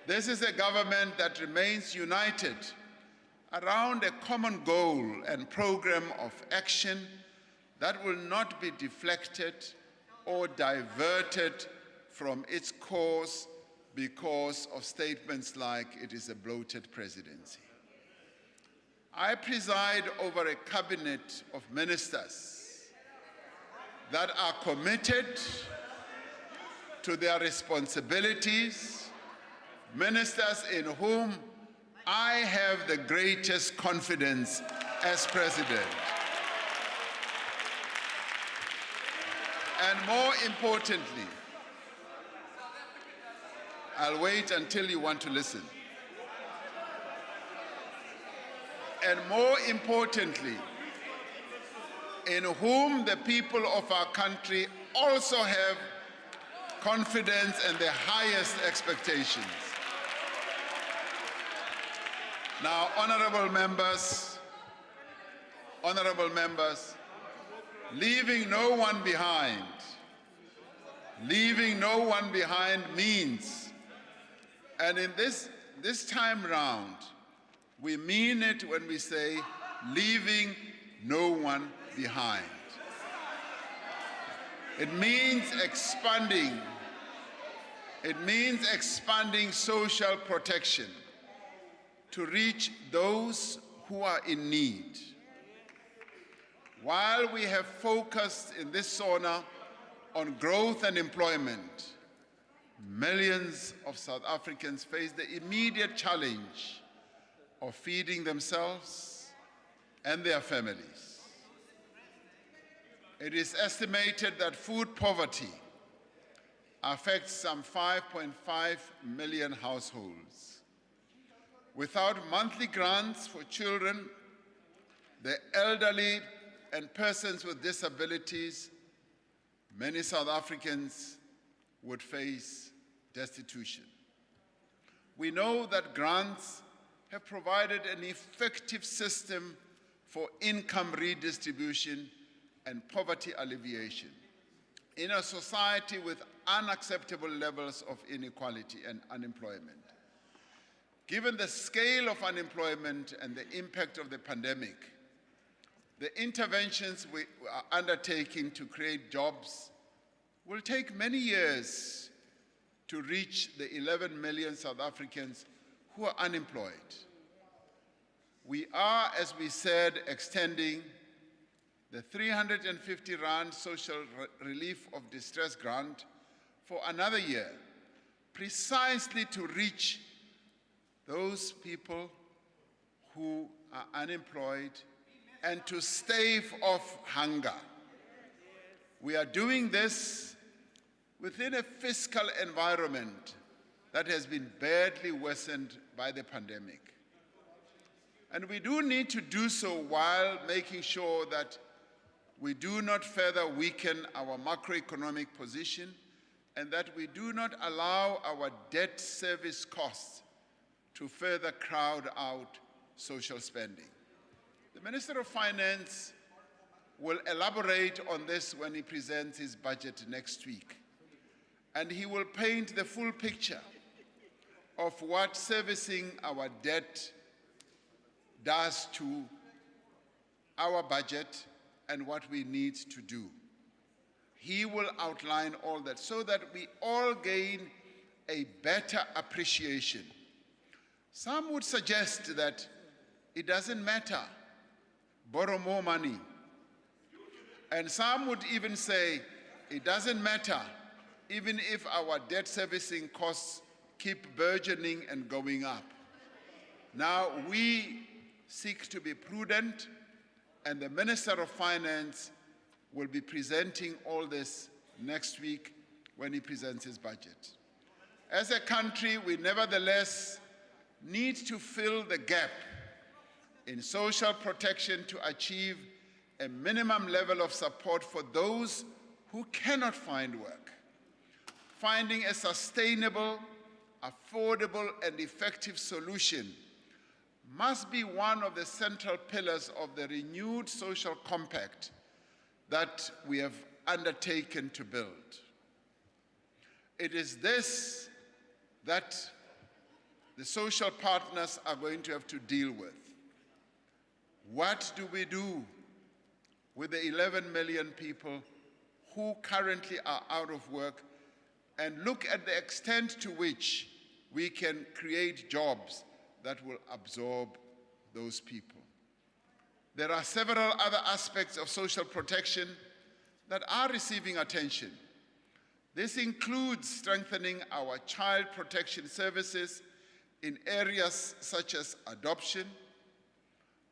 This is a government that remains united around a common goal and program of action that will not be deflected or diverted from its course because of statements like it is a bloated presidency. I preside over a cabinet of ministers that are committed to their responsibilities, ministers in whom I have the greatest confidence as president. And more importantly, I'll wait until you want to listen. And more importantly, in whom the people of our country also have confidence and the highest expectations. Now, honorable members, leaving no one behind means, and in this time round, we mean it when we say leaving no one behind. It means expanding social protection to reach those who are in need. While we have focused in this sauna on growth and employment, millions of South Africans face the immediate challenge of feeding themselves and their families. It is estimated that food poverty affects some 5.5 million households. Without monthly grants for children, the elderly, and persons with disabilities, many South Africans would face destitution. We know that grants have provided an effective system for income redistribution and poverty alleviation in a society with unacceptable levels of inequality and unemployment. Given the scale of unemployment and the impact of the pandemic, the interventions we are undertaking to create jobs will take many years to reach the 11 million South Africans who are unemployed. We are, as we said, extending the 350 Rand Social Relief of Distress Grant for another year, precisely to reach those people who are unemployed and to stave off hunger. We are doing this within a fiscal environment that has been badly worsened by the pandemic. And we do need to do so while making sure that we do not further weaken our macroeconomic position and that we do not allow our debt service costs to further crowd out social spending. The Minister of Finance will elaborate on this when he presents his budget next week. And he will paint the full picture of what servicing our debt does to our budget and what we need to do. He will outline all that so that we all gain a better appreciation. Some would suggest that it doesn't matter, borrow more money. And some would even say it doesn't matter, even if our debt servicing costs keep burgeoning and going up. Now, we seek to be prudent, and the Minister of Finance will be presenting all this next week when he presents his budget. As a country, we nevertheless need to fill the gap in social protection to achieve a minimum level of support for those who cannot find work. Finding a sustainable, affordable, and effective solution must be one of the central pillars of the renewed social compact that we have undertaken to build. It is this that the social partners are going to have to deal with. What do we do with the 11 million people who currently are out of work, and look at the extent to which we can create jobs that will absorb those people? There are several other aspects of social protection that are receiving attention. This includes strengthening our child protection services in areas such as adoption,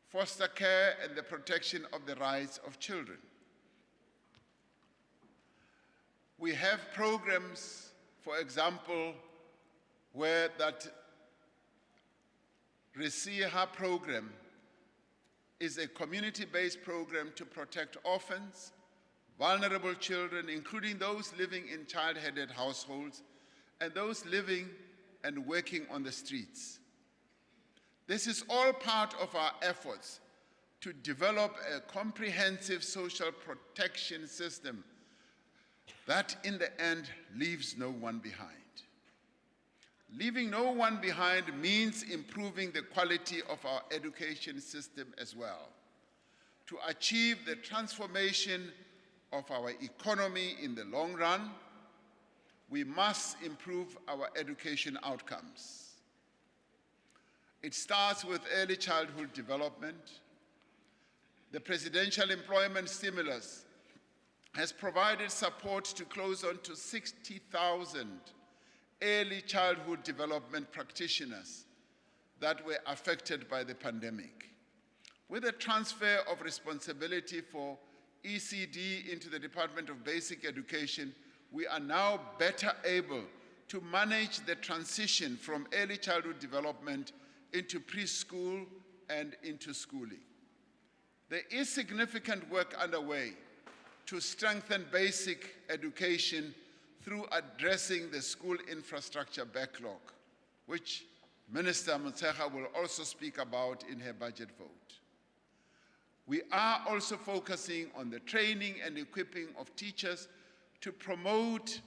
foster care, and the protection of the rights of children. We have programs, for example, where that Resiha program is a community-based program to protect orphans, vulnerable children, including those living in child-headed households, and those living and working on the streets. This is all part of our efforts to develop a comprehensive social protection system that in the end leaves no one behind. Leaving no one behind means improving the quality of our education system as well. To achieve the transformation of our economy in the long run, we must improve our education outcomes. It starts with early childhood development. The Presidential Employment Stimulus has provided support to close on to 60,000 early childhood development practitioners that were affected by the pandemic. With the transfer of responsibility for ECD into the Department of Basic Education, we are now better able to manage the transition from early childhood development into preschool and into schooling. There is significant work underway to strengthen basic education through addressing the school infrastructure backlog, which Minister Motshekga will also speak about in her budget vote. We are also focusing on the training and equipping of teachers to promote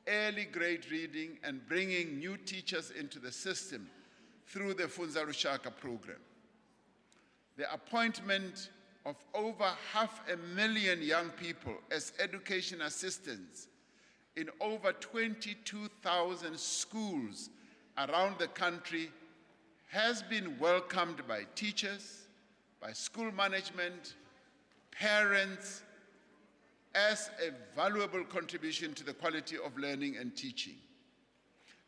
early grade reading and bringing new teachers into the system through the Funza Rushaka program. The appointment of over 500,000 young people as education assistants in over 22,000 schools around the country has been welcomed by teachers, by school management, parents, as a valuable contribution to the quality of learning and teaching.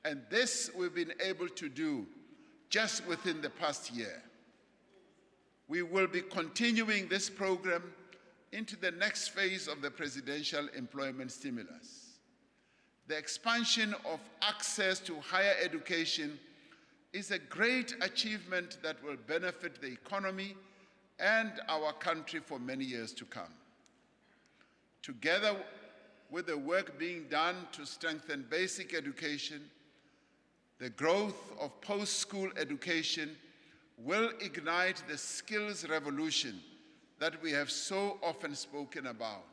And this we've been able to do just within the past year. We will be continuing this program into the next phase of the presidential employment stimulus. The expansion of access to higher education is a great achievement that will benefit the economy and our country for many years to come. Together with the work being done to strengthen basic education, the growth of post-school education will ignite the skills revolution that we have so often spoken about.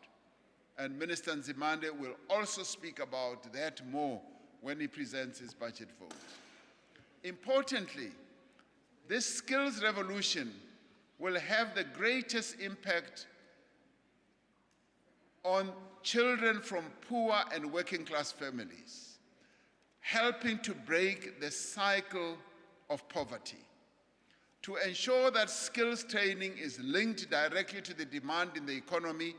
And Minister Nzimande will also speak about that more when he presents his budget vote. Importantly, this skills revolution will have the greatest impact on children from poor and working class families, helping to break the cycle of poverty. To ensure that skills training is linked directly to the demand in the economy,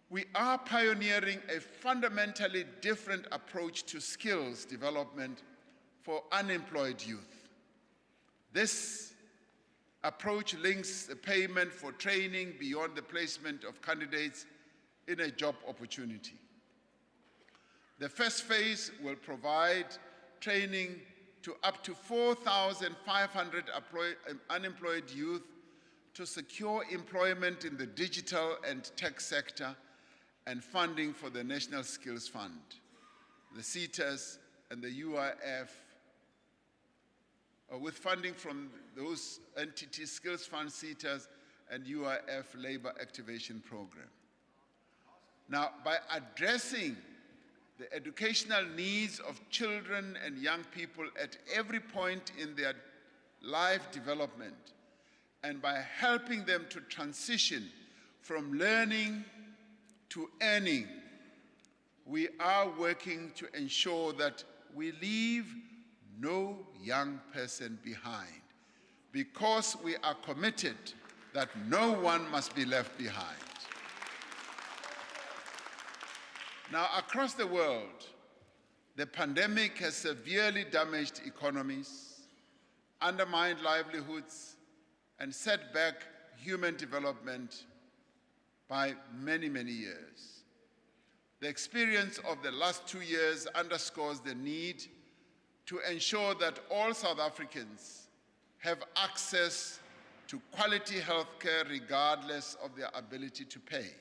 we are pioneering a fundamentally different approach to skills development for unemployed youth. This approach links the payment for training beyond the placement of candidates in a job opportunity. The first phase will provide training to up to 4,500 unemployed youth to secure employment in the digital and tech sector and funding for the National Skills Fund, the CETAs and the UIF, with funding from those entities, Skills Fund, CETAs, and UIF Labor Activation Program. Now, by addressing the educational needs of children and young people at every point in their life development, and by helping them to transition from learning to earning, we are working to ensure that we leave no young person behind, because we are committed that no one must be left behind. Now, across the world, the pandemic has severely damaged economies, undermined livelihoods, and set back human development by many, many years. The experience of the last 2 years underscores the need to ensure that all South Africans have access to quality health care regardless of their ability to pay.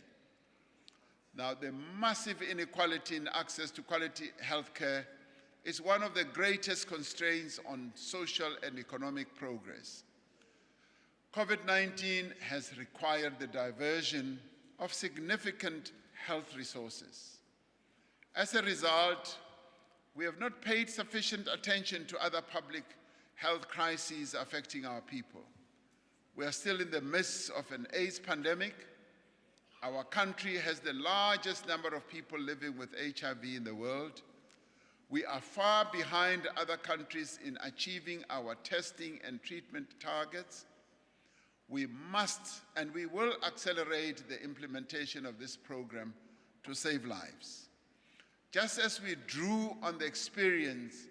Now, the massive inequality in access to quality health care is one of the greatest constraints on social and economic progress. COVID-19 has required the diversion of significant health resources. As a result, we have not paid sufficient attention to other public health crises affecting our people. We are still in the midst of an AIDS pandemic. Our country has the largest number of people living with HIV in the world. We are far behind other countries in achieving our testing and treatment targets. We must and we will accelerate the implementation of this program to save lives. Just as we drew on the experience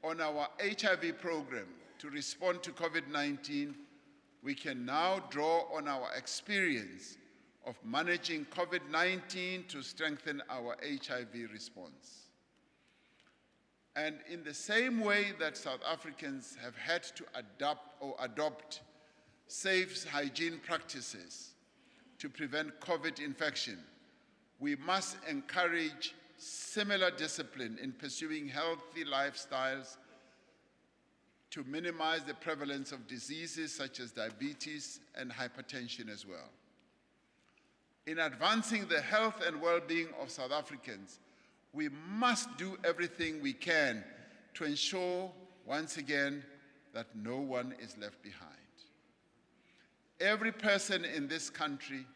on our HIV program to respond to COVID-19, we can now draw on our experience of managing COVID-19 to strengthen our HIV response. And in the same way that South Africans have had to adopt safe hygiene practices to prevent COVID infection, we must encourage similar discipline in pursuing healthy lifestyles to minimize the prevalence of diseases such as diabetes and hypertension as well. In advancing the health and well-being of South Africans, we must do everything we can to ensure, once again, that no one is left behind. Every person in this country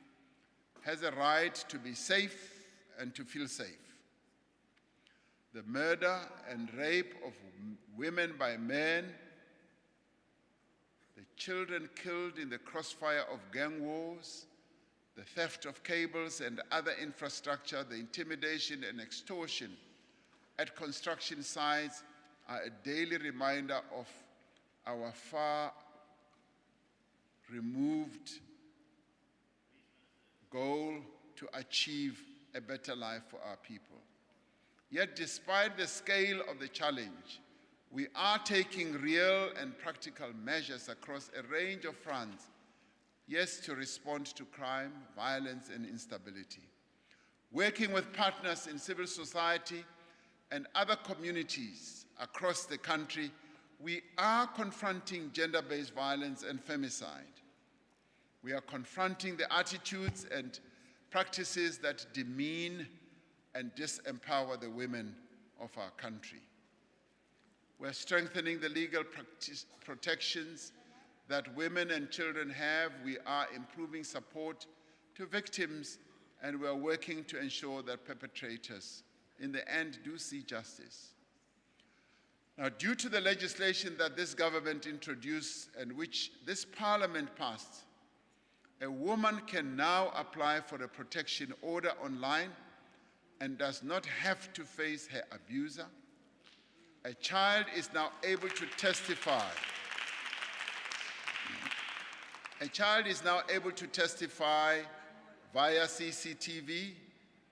has a right to be safe and to feel safe. The murder and rape of women by men, the children killed in the crossfire of gang wars, the theft of cables and other infrastructure, the intimidation and extortion at construction sites are a daily reminder of our far removed goal to achieve a better life for our people. Yet, despite the scale of the challenge, we are taking real and practical measures across a range of fronts, yes, to respond to crime, violence, and instability. Working with partners in civil society and other communities across the country, we are confronting gender-based violence and femicide. We are confronting the attitudes and practices that demean and disempower the women of our country. We're strengthening the legal protections that women and children have. We are improving support to victims, and we are working to ensure that perpetrators, in the end, do see justice. Now, due to the legislation that this government introduced and which this parliament passed, a woman can now apply for a protection order online and does not have to face her abuser. A child is now able to testify. A child is now able to testify via CCTV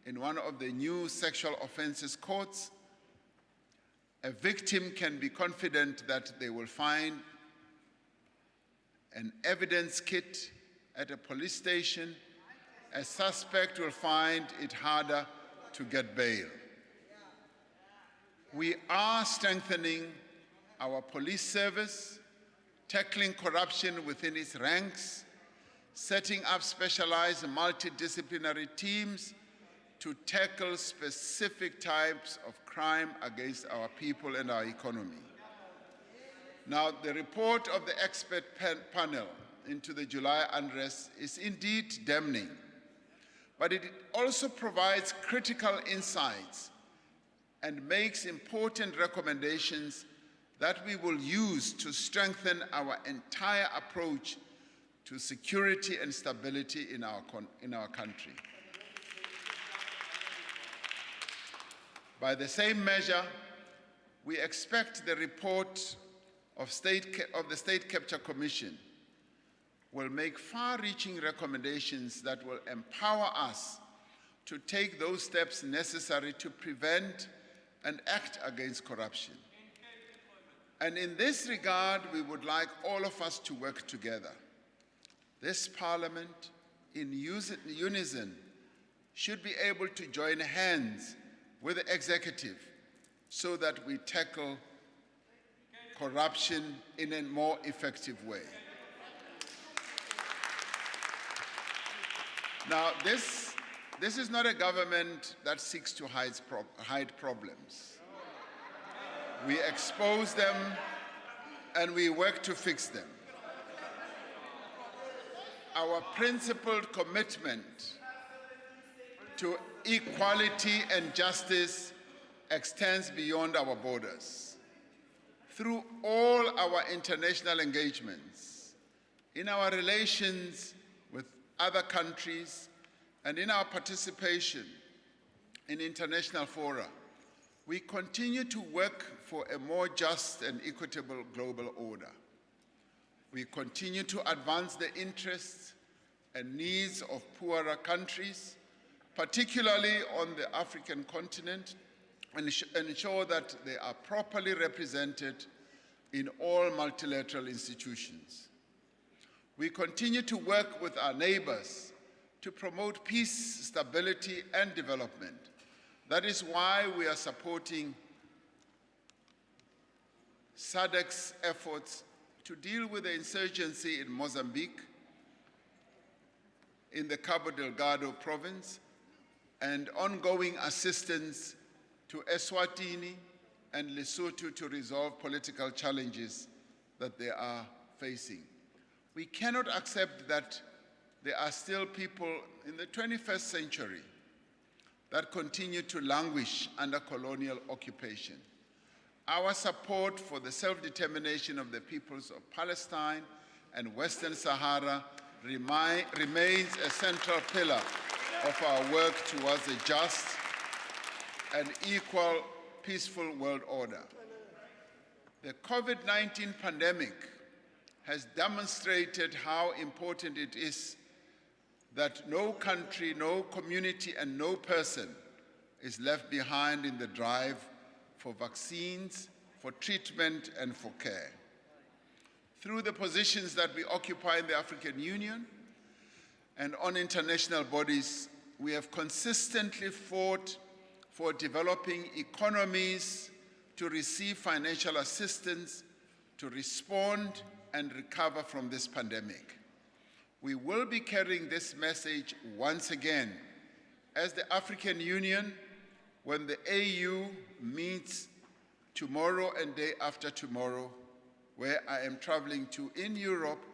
in one of the new sexual offenses courts. A victim can be confident that they will find an evidence kit at a police station. A suspect will find it harder to get bail. We are strengthening our police service, tackling corruption within its ranks, setting up specialized multidisciplinary teams to tackle specific types of crime against our people and our economy. Now, the report of the expert panel into the July unrest is indeed damning, but it also provides critical insights and makes important recommendations that we will use to strengthen our entire approach to security and stability in our country. By the same measure, we expect the report of the State Capture Commission will make far-reaching recommendations that will empower us to take those steps necessary to prevent and act against corruption. And in this regard, we would like all of us to work together. This Parliament, in unison, should be able to join hands with the executive so that we tackle corruption in a more effective way. Now, this is not a government that seeks to hide problems. We expose them and we work to fix them. Our principled commitment to equality and justice extends beyond our borders. Through all our international engagements, in our relations with other countries, and in our participation in international fora, we continue to work for a more just and equitable global order. We continue to advance the interests and needs of poorer countries, particularly on the African continent, and ensure that they are properly represented in all multilateral institutions. We continue to work with our neighbors to promote peace, stability, and development That is why we are supporting SADC's efforts to deal with the insurgency in Mozambique, in the Cabo Delgado province, and ongoing assistance to Eswatini and Lesotho to resolve political challenges that they are facing. We cannot accept that there are still people in the 21st century that continue to languish under colonial occupation. Our support for the self-determination of the peoples of Palestine and Western Sahara remains a central pillar of our work towards a just and equal, peaceful world order. The COVID-19 pandemic has demonstrated how important it is that no country, no community, and no person is left behind in the drive for vaccines, for treatment, and for care. Through the positions that we occupy in the African Union and on international bodies, we have consistently fought for developing economies to receive financial assistance to respond and recover from this pandemic. We will be carrying this message once again as the African Union when the AU meets tomorrow and day after tomorrow, where I am traveling to in Europe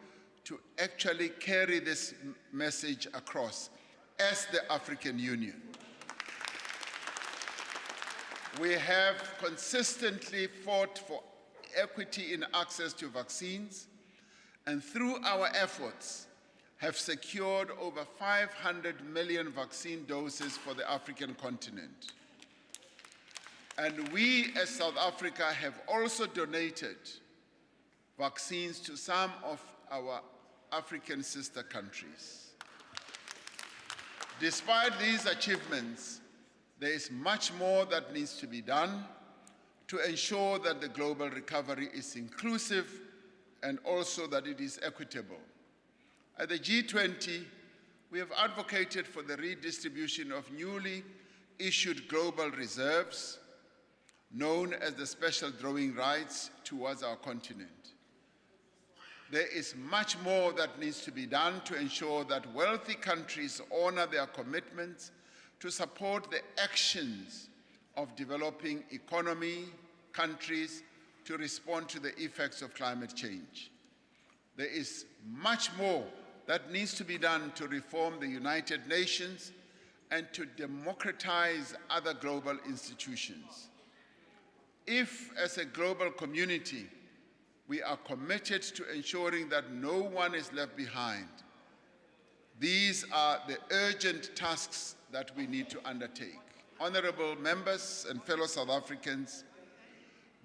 to actually carry this message across as the African Union. We have consistently fought for equity in access to vaccines, and through our efforts have secured over 500 million vaccine doses for the African continent. And we as South Africa have also donated vaccines to some of our African sister countries. Despite these achievements, there is much more that needs to be done to ensure that the global recovery is inclusive and also that it is equitable. At the G20, we have advocated for the redistribution of newly issued global reserves, known as the special drawing rights, towards our continent. There is much more that needs to be done to ensure that wealthy countries honor their commitments to support the actions of developing countries to respond to the effects of climate change. There is much more that needs to be done to reform the United Nations and to democratize other global institutions. If, as a global community, we are committed to ensuring that no one is left behind, these are the urgent tasks that we need to undertake. Honorable members and fellow South Africans,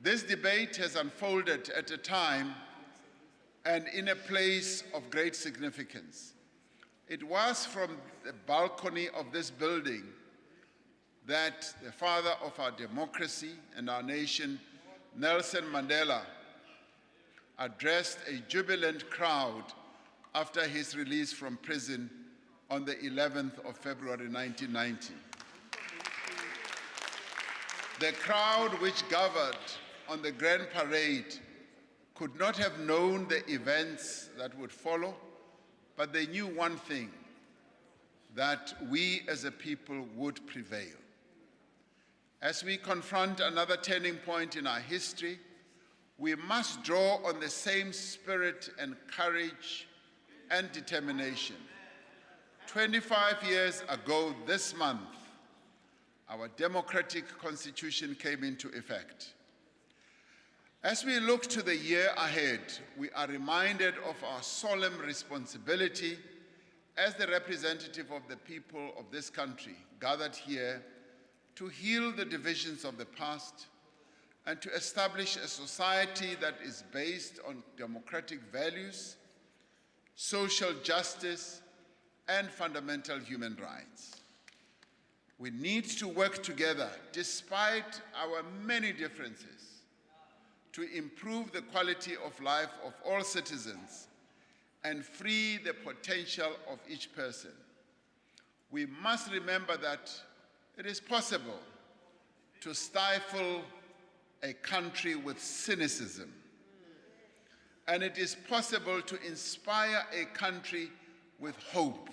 this debate has unfolded at a time and in a place of great significance. It was from the balcony of this building that the father of our democracy and our nation, Nelson Mandela, addressed a jubilant crowd after his release from prison on the 11th of February 1990. The crowd which gathered on the Grand Parade could not have known the events that would follow, but they knew one thing, that we as a people would prevail. As we confront another turning point in our history, we must draw on the same spirit and courage and determination. 25 years ago this month, our democratic constitution came into effect. As we look to the year ahead, we are reminded of our solemn responsibility as the representative of the people of this country gathered here to heal the divisions of the past and to establish a society that is based on democratic values, social justice, and fundamental human rights. We need to work together, despite our many differences, to improve the quality of life of all citizens and free the potential of each person. We must remember that it is possible to stifle a country with cynicism. And it is possible to inspire a country with hope.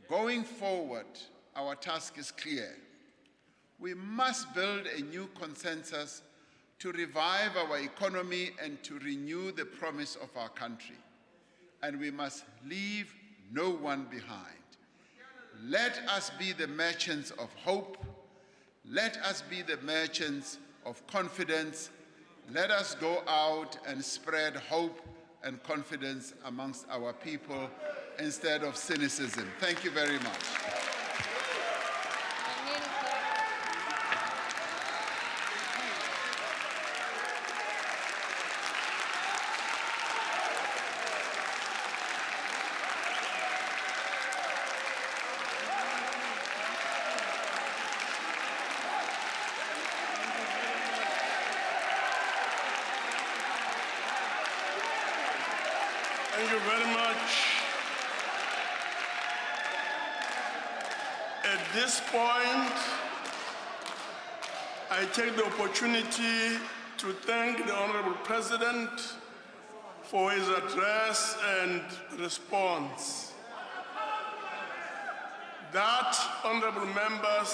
Going forward, our task is clear. We must build a new consensus to revive our economy and to renew the promise of our country. And we must leave no one behind. Let us be the merchants of hope. Let us be the merchants of confidence. Let us go out and spread hope and confidence amongst our people instead of cynicism. Thank you very much. Thank you very much. At this point, I take the opportunity to thank the Honorable President for his address and response. That, honorable members,